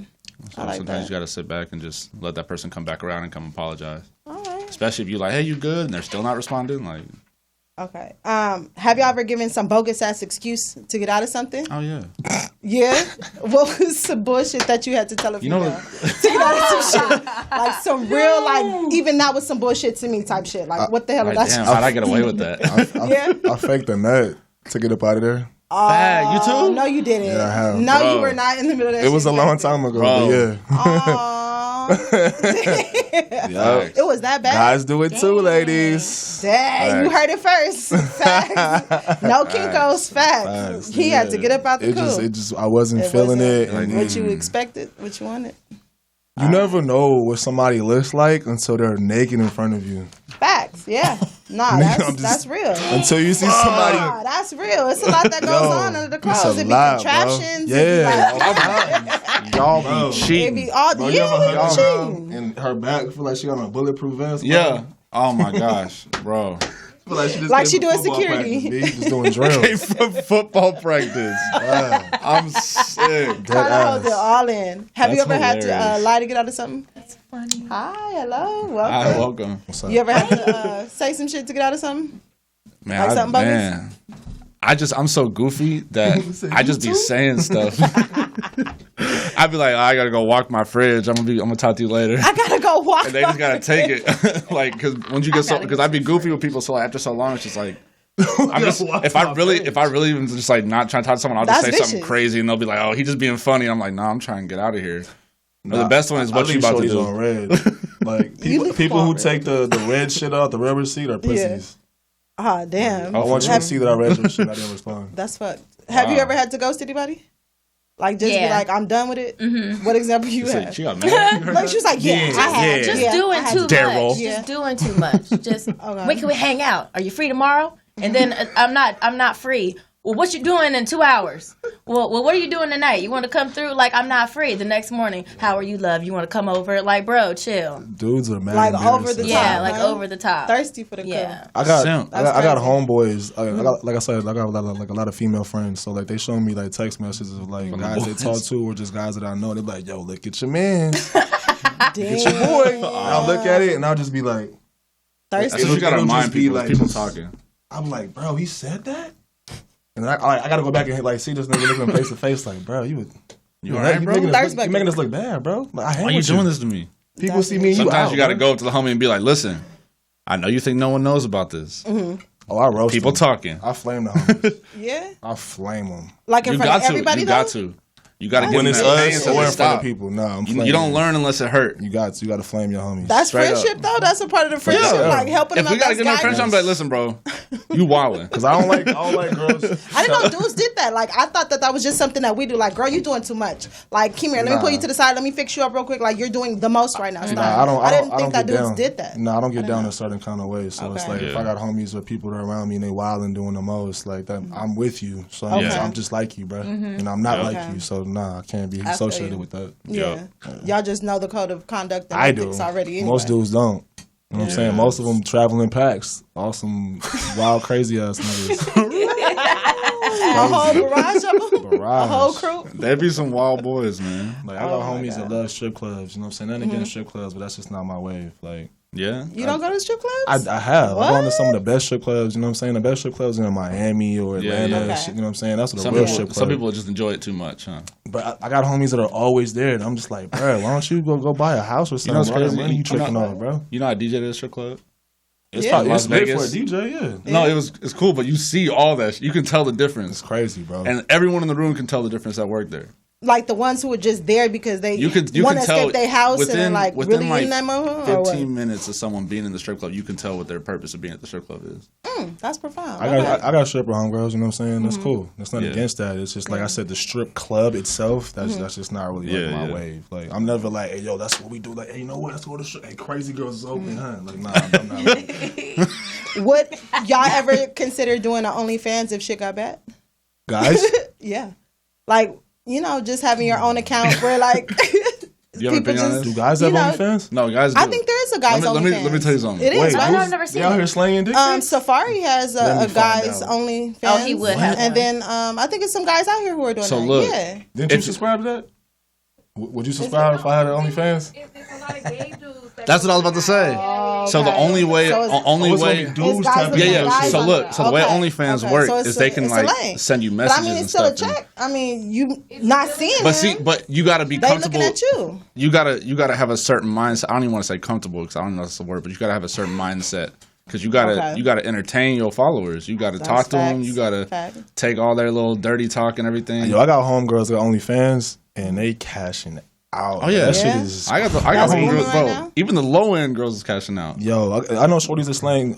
So I like sometimes that. you gotta sit back and just let that person come back around and come apologize. All right. Especially if you're like, hey, you good, and they're still not responding, like, Okay. Have y'all ever given some bogus ass excuse to get out of something? oh yeah. Yeah. What was some bullshit that you had to tell a You know female what- to get out of some shit? Like some real, like even that was some bullshit to me type shit. Like what the hell Like, is damn, that? how'd I get away with that? Yeah. I faked a nut to get up out of there. Hey, you too? No, you didn't. Yeah, I have. No, Bro. you were not in the middle of that. It was shit. a long time ago, Bro. but yeah. Aw. It was that bad. Guys do it too, ladies. Dang, you heard it first. Facts. No Kinko's. Facts. Facts, He had to yeah. get up out the cool. It just, I wasn't It feeling wasn't it. And what you expected, what you wanted. you never know what somebody looks like until they're naked in front of you. Facts, yeah. Nah, I'm that's just- that's real. Until you see somebody. Nah, that's real. It's a lot that goes on under the it's clothes. a It be lot, bro. contraptions. Yeah. Y'all Bro. be It cheating. be all Bro, you yeah, ever we hug be her cheating. and her back feel like she on a bulletproof vest? Bro? Yeah. Oh my gosh, bro. Feel like she just Like came she from doing football security. practice, B. Just doing drills. From football practice. Wow. I'm sick. Try to hold it all in. Have you That's ever had to hilarious. lie to get out of something? That's funny. Hi, hello, welcome. Hi, welcome. What's up? You ever had to say some shit to get out of something? Man, Like something bogus? man. I'm so goofy that I just be saying stuff. I'd be like, I gotta go walk my fridge. I'm gonna talk to you later. I gotta go walk. And they just gotta take it, like, because once you get because I'd be goofy with people, so after so long, it's just like, I'm just if I really even just like not trying to talk to someone, I'll just That's say something vicious. crazy, and they'll be like, oh, he just being funny. And I'm like, no, I'm trying to get out of here. But the best one is what I you leave about to shorties do. on red. Like people who take the red shit out the rubber seat are pussies. Ah, damn. I want you to see that I read your shit. I didn't respond. That's fucked. Have you ever had to ghost anybody? Like just be Yeah. like, I'm done with it. Mm-hmm. What example you She have? she got mad. Like she was like, yeah, I have. Just Yeah, doing I have. too Daryl. much. Yeah. Just doing too much. Just when can we hang out? Are you free tomorrow? And then I'm not free. Well, what you doing in 2 hours? Well, what are you doing tonight? You want to come through? Like, I'm not free. The next morning, how are you, love? You want to come over? Like, bro, chill. Dudes are mad. Like over the top. Yeah, like huh? over the top. Thirsty for the girl. Yeah. I got Simp. I got That's homeboys. I got, like I said, I got a lot of female friends. So like they show me like text messages of like From the guys they boys. talk to or just guys that I know. They're like, "Yo, look at your man, Damn. get your boy." And I'll look at it and I'll just be like, That's Thirsty. what you gotta It'll remind just be people. like People just- talking. I'm like, bro, he said that. And I gotta go back and like see this nigga looking face to face, like, bro, you alright, bro? making Thirst you making us look bad, bro. Like, I hang Why you with doing this to me? People see me and you Sometimes out, you gotta bro. go up to the homie and be like, listen, I know you think no one knows about this. Oh, I roast People them. talking. I flame the homies. Yeah. I flame them. Like in You front got of to. everybody You though? got to. You got to give When them it's that pain us so or they in front stop. of people, no, I'm You flaming don't learn unless it hurt. You got to flame your homies. That's Straight friendship up. though. That's a part of the friendship. Yeah. Like helping If them we out. gotta That's get in a friendship, I'm guidance. like, listen, bro, you wildin'. Because I don't like girls. I didn't know dudes did that. Like I thought that was just something that we do. Like, girl, you doing too much. Like, come here, let me pull you to the side. Let me fix you up real quick. Like you're doing the most right now. Stop. Nah, I didn't don't think that get dudes down. did that. No, I don't get down in a certain kind of way. So it's Okay. like if Yeah. I got homies or people that are around me and they wild and doing the most, like that, I'm with you. So Okay. I'm just like you, bro. And I'm not like Okay. you. So nah, I can't be feel associated you. with that. Yeah. Y'all just know the code of conduct and I do. ethics already. Anyway. Most dudes don't. You know what I'm saying? Most of them travel in packs. Awesome, wild, crazy ass niggas. A whole barrage of them. Barrage. A whole crew. There be some wild boys, man. Like I got homies that love strip clubs. You know what I'm saying? Nothing against strip clubs, but that's just not my wave. Like Yeah. You don't go to strip clubs? I have. What? I've gone to some of the best strip clubs. You know what I'm saying? The best strip clubs in Miami or Yeah, Atlanta. yeah. Okay. Shit, you know what I'm saying? That's what Some the real people, strip club. some people just enjoy it too much, huh? But I got homies that are always there, and I'm just like, bro, why don't you go buy a house or You know something? what's Why crazy? you tripping off, bro? You know I DJ at a strip club? It's Yeah. probably Las It's lit Vegas. for a DJ, yeah. No, it's cool, but you see all that. You can tell the difference, It's crazy, bro. and everyone in the room can tell the difference that work there. like the ones who are just there because they you want to can escape tell their house and then like within really like in that moment? Or 15 what? minutes of someone being in the strip club, you can tell what their purpose of being at the strip club is. That's profound. I got stripper homegirls, you know what I'm saying? That's cool. That's not Yeah. against that. It's just like I said, the strip club itself, that's just not really like my wave. Like I'm never like, hey yo, that's what we do. Like, hey, you know what? Let's go to strip. Hey, Crazy Girls is open, huh? Like, nah, I'm not. Like, Would y'all ever consider doing an OnlyFans if shit got bad? guys, Yeah, like just having your own account where like Do you have an opinion on do this? guys have OnlyFans? No, guys do. I think there is a guy's let me OnlyFans. tell you something. It is, Wait, right? I've never seen y'all it. here slanging dick pics? Safari has Let me a find guy's out. OnlyFans. Oh, he would have And one. then I think it's some guys out here who are doing So that. look, Yeah. Didn't you subscribe to that? Would you subscribe if I had an OnlyFans? That's what I was about to say. So the only way, So it's- only Oh, it's way, only dudes It's guys type of looking yeah, at yeah. guys So on look, there. so the way Okay. OnlyFans Okay. work So is it's they a- can it's a like lane. send you But messages I mean, and it's still a stuff. check. I mean, you not seeing But see, them. but you gotta be They comfortable. looking at you. You gotta have a certain mindset. I don't even want to say comfortable because I don't know if that's the word, but you gotta have a certain mindset because you gotta entertain your followers. You gotta talk to them. facts. You gotta Facts. take all their little dirty talk and everything. Yo, I got homegirls that got OnlyFans and they cashing out. Oh yeah, that shit Yeah. is. I got That's homegirls, booming right bro. now? Even the low end girls is cashing out. Yo, I know shorties are slaying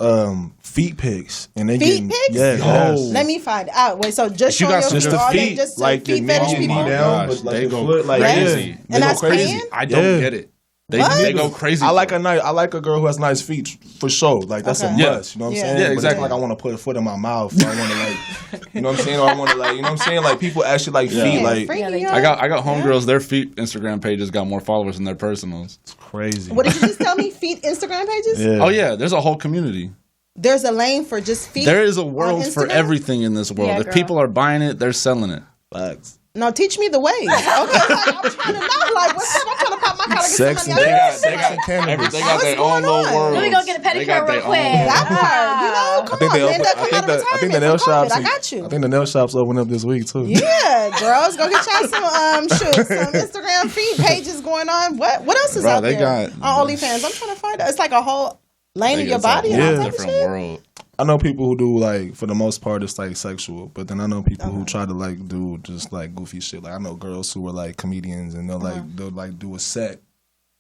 feet pics and they Feet getting pics? yeah. Yo. yes. Let me find out. Wait, so just You showing got your some- feet, just the are they feet, just like feet the fetish knee people? down, gosh, but like they the go foot, like crazy. yeah. And They that's go crazy. paying? I don't Yeah. get it. They What? go crazy. I like for it. I like a girl who has nice feet for sure. Like that's Okay. a Yeah. must. You know what I'm Yeah. saying? Yeah, But it's exactly. not like I want to put a foot in my mouth. Or I want to like, you know what I'm saying? Or I want to like, you know what I'm saying? Like people actually like Yeah. feet. Like Freaky, they y'all. I got homegirls. Their feet Instagram pages got more followers than their personals. it's crazy. What did you just tell me? Feet Instagram pages? Yeah. Oh yeah, there's a whole community. There's a lane for just feet. There is a on world for Instagram? everything in this world. Yeah, If girl. people are buying it, they're selling it. Facts. No, teach me the ways. Okay, like, I'm trying to know. Like, what's up? I'm trying to pop my collar. Sex Get and somebody else. They got cannabis. they got their What's own going little on? world. Let me go get a pedicure real quick. That part, you know, come I think on, they Linda, open, come out of I think the retirement nail from shops. COVID. I got you. I think the nail shops open up this week too. Yeah, girls, go get y'all some Instagram feed pages going on. What else is Bro, out they there got- on OnlyFans? I'm trying to find out. It's like a whole lane of your It's a body and whole all type of different shit. world. I know people who do like for the most part it's like sexual, but then I know people who try to like do just like goofy shit. Like I know girls who are like comedians and they'll like do a set.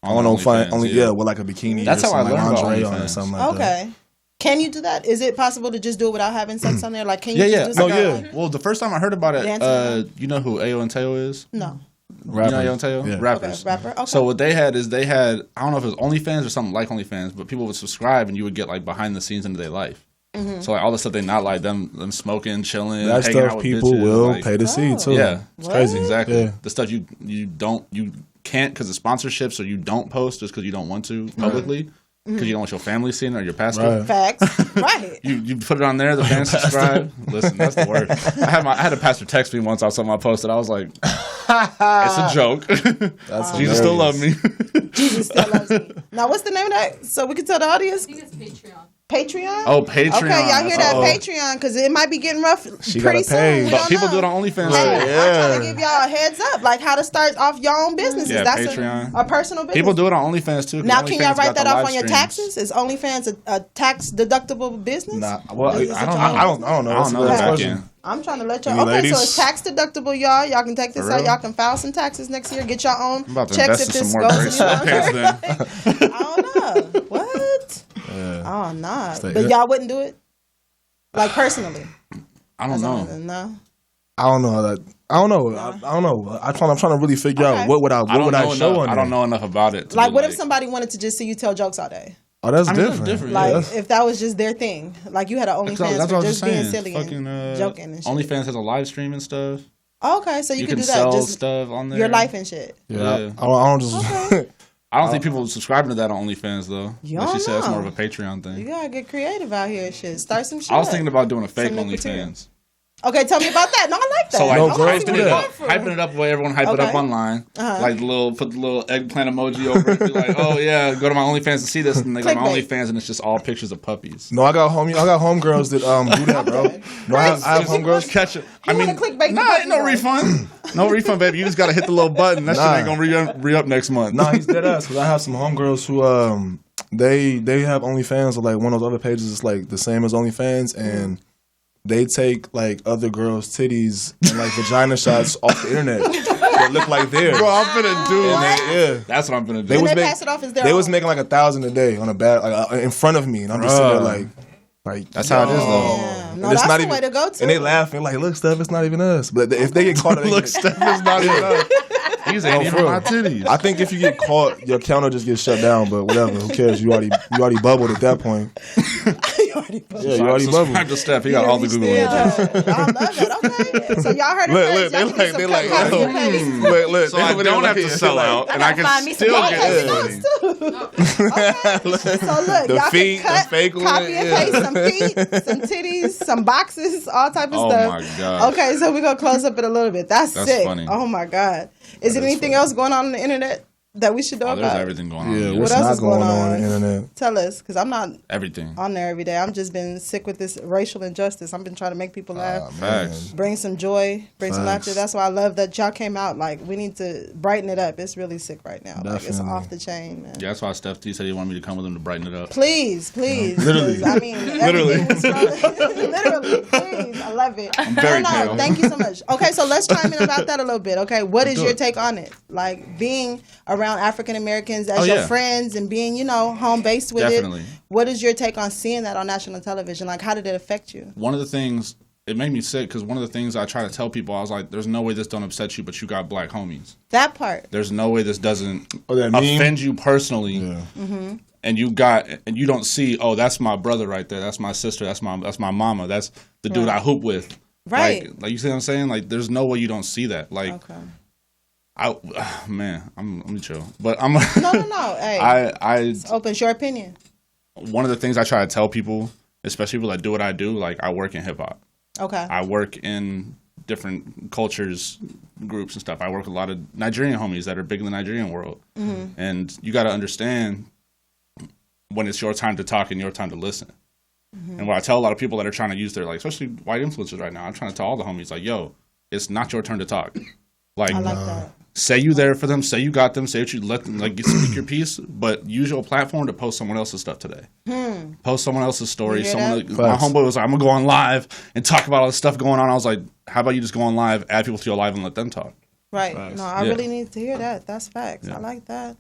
I don't know, OnlyFans, only yeah. with like a bikini. That's or how I some, like, learned about lingerie on or OnlyFans. something like that. Okay. Can you do that? Is it possible to just do it without having sex on there? Like, can you Yeah, just yeah. do No, something yeah. like- Well, the first time I heard about it, Dancing you know who Ayo and Teo is? No. Rappers. You know Ayo and Teo? Yeah. Rappers. Okay, rapper. Okay. So what they had is I don't know if it was OnlyFans or something like OnlyFans, but people would subscribe and you would get like behind the scenes into their life. Mm-hmm. So like all the stuff they not like them smoking, chilling, That hanging out stuff with people bitches, will like- pay to see too. Yeah, it's crazy. Exactly. Yeah. The stuff you can't because of sponsorships or you don't post just because you don't want to publicly because you don't want your family seeing it or your pastor. Right. Facts. Right. You put it on there, the fans subscribe. Listen, that's the word. I had a pastor text me once on something I posted. I was like, it's a joke. That's Jesus still love hilarious. me. Jesus still loves me. Now, what's the name of that? So we can tell the audience? Patreon. Oh, Patreon. Okay, y'all hear that? Uh-oh. Patreon, because it might be getting rough She pretty gotta pay. soon. We But don't people know. do it on OnlyFans. Hey, too. I'm trying to give y'all a heads up, like how to start off your own businesses. Yeah, That's Patreon. a personal business. People do it on OnlyFans too. 'cause Now, can y'all OnlyFans write got that the off live on your streams. taxes? Is OnlyFans a tax deductible business? Nah, well, Is it I don't a- know. I don't know. I don't That's a know good that back question. end. I'm trying to let y'all. You Okay, ladies? so it's tax deductible, y'all. Y'all can take this For out. real? Y'all can file some taxes next year. Get your own I'm about to checks invest if in some this more goes great anywhere. sweatpants then. I don't know. What? Yeah. Oh, nah. Stay But good. y'all wouldn't do it? Like personally? I don't know. No. I don't know how that. I don't know. I don't know. I'm trying to really figure Okay. out what would I know show enough. on I don't there. know enough about it. to Like, be what if somebody wanted to just see you tell jokes all day? Oh, that's I mean, that's different. different. Like, That's- if that was just their thing. Like, you had an That's OnlyFans what I for was just just being saying. silly Fucking and joking and shit. OnlyFans has a live stream and stuff. Okay, so you You can can do that. sell Just stuff on there. your life and shit. Yeah, Yeah. I don't just. I don't think people subscribing to that on OnlyFans though. You Like don't she said, it's know. more of a Patreon thing. You gotta get creative out here and shit. Start some shit. I was up. thinking about doing a fake Some new material. OnlyFans. Okay, tell me about that. No, I like that. So like No, I wanna girls see do what that. you're going for. hyping it up the way everyone hype it up Okay. online. Uh-huh. Like put the little eggplant emoji over it. Be like, oh yeah, go to my OnlyFans to see this, and they go to my Clickbait. OnlyFans and it's just all pictures of puppies. No, I got homegirls that do that, bro. No, I have homegirls. Catch it. I You mean, wanna clickbait the nah, ain't no puppies, refund. No refund, baby. You just gotta hit the little button. That Nah. shit ain't gonna re up next month. No, he's dead ass. Because I have some homegirls who they have OnlyFans or like one of those other pages is like the same as OnlyFans and they take like other girls' titties and like vagina shots off the internet. that look like theirs. Bro, I'm finna do Yeah, that's what I'm finna do. And they pass it off as their They own. was making like $1,000 a day on a bag, like in front of me, and I'm just sitting there like that's how it is though. Yeah. And No, it's that's not the even, way to go to. and they laughing like, "Look, Steph, it's not even us." But if they get caught, Look, Steph is not even us. He's ain't even my titties. I think if you get caught, your account will just get shut down. But whatever, who cares? You already bubbled at that point. You already bubbled. Yeah, you already bubbled. Subscribe to Steph. He got all the Google images. I love it. Okay, so y'all heard it Look, first. Y'all can get some they copy like, and paste. look. So I don't have to sell out, and I can still get So look, The y'all feet, can cut, the fake one, copy and paste some feet, some titties, some boxes, all type of Oh stuff. my gosh. Okay, so we're gonna close up in a little bit. That's sick. funny. Oh my god. Is there anything else going on the internet that we should know There's about? everything going on. Yeah, What what's else not is going going on on? on the internet? Tell us, because I'm not Everything. on there every day. I'm just been sick with this racial injustice. I've been trying to make people laugh, Facts. bring some joy, bring some Facts. laughter. That's why I love that y'all came out. Like, we need to brighten it up. It's really sick right now. Like, it's Definitely. off the chain, man. Yeah, that's why Steph T said he wanted me to come with him to brighten it up. Please, please. Literally. 'cause, I mean, Literally. literally, please. I love it. I'm very pale. Thank you so much. Okay, so let's chime in about that a little bit. Okay, what is your take on it? Like, being around African Americans as Oh, your yeah. friends and being, home based with Definitely. it. What is your take on seeing that on national television? Like, how did it affect you? One of the things, it made me sick because one of the things I try to tell people, I was like, there's no way this don't upset you, but you got black homies. That part. There's no way this doesn't that meme? offend you personally. Yeah. And you don't see, oh, that's my brother right there. That's my sister. That's my mama. That's the dude I hoop with. Right. Like you see what I'm saying? Like, there's no way you don't see that. Like, Okay. I'm gonna chill. But I'm No. Hey, it's open. It's your opinion. one of the things I try to tell people, especially people that do what I do, like I work in hip hop. Okay. I work in different cultures, groups and stuff. I work with a lot of Nigerian homies that are big in the Nigerian world. And you got to understand when it's your time to talk and your time to listen. And what I tell a lot of people that are trying to use their, like, especially white influencers right now, I'm trying to tell all the homies, like, yo, it's not your turn to talk. Like, I like that. say you there for them, say you got them, say what you let them, like, you speak your piece, but use your platform to post someone else's stuff today. Post someone else's story. You hear Someone, that? my homeboy was like, I'm gonna go on live and talk about all this stuff going on. I was like, how about you just go on live, add people to your live, and let them talk? Right. Facts. No, I Yeah. really need to hear that. That's facts. Yeah. I like that.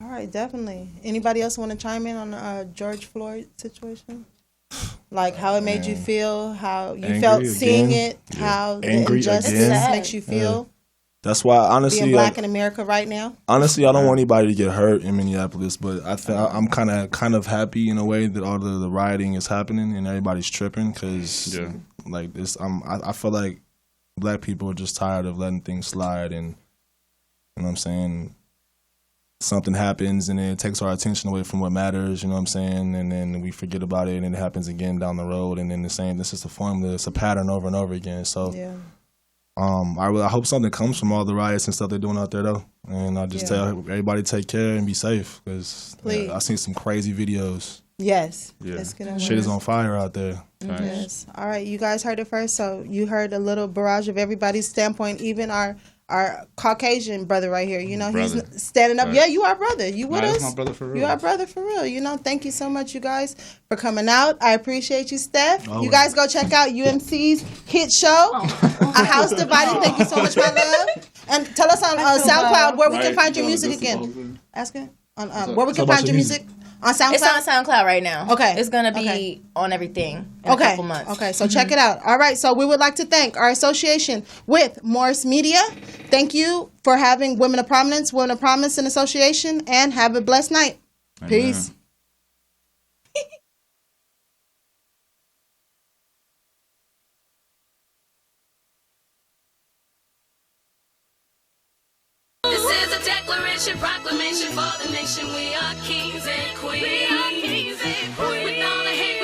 All right, definitely. Anybody else want to chime in on the George Floyd situation? Like how it made you feel, how you Angry felt seeing again. it, how the Angry injustice again. makes you feel That's why, honestly, being black in America right now. honestly, I don't want anybody to get hurt in Minneapolis, but I'm kind of happy in a way that all the rioting is happening and everybody's tripping because like this, I feel like black people are just tired of letting things slide, and you know what I'm saying. Something happens and then it takes our attention away from what matters, you know what I'm saying, and then we forget about it and it happens again down the road, and then the same. This is the formula. It's a pattern over and over again. So. Yeah. I hope something comes from all the riots and stuff they're doing out there, though. And I just tell everybody take care and be safe because I've seen some crazy videos. Yes. Yeah. Let's get on Shit is on fire out there. Yes. All right, you guys heard it first. So you heard a little barrage of everybody's standpoint, even our Caucasian brother right here. You know, Brother. he's standing up. Right. Yeah, you are brother. You with Nah, us? that's my brother for real. You are brother for real. You know, thank you so much, you guys, for coming out. I appreciate you, Steph. You Always. guys go check out UMC's hit show, A House Divided. Thank you so much, my love. And tell us on SoundCloud where we can find your music again. Ask it. On where we can about find your your music. On SoundCloud? It's on SoundCloud right now. Okay. It's going to be Okay. on everything in a couple months. Okay, so check it out. All right, so we would like to thank our association with Morris Media. Thank you for having Women of Prominence, Women of Promise in association, and have a blessed night. Amen. Peace. This is a declaration, proclamation for the nation. We are kings and queens. With all the hate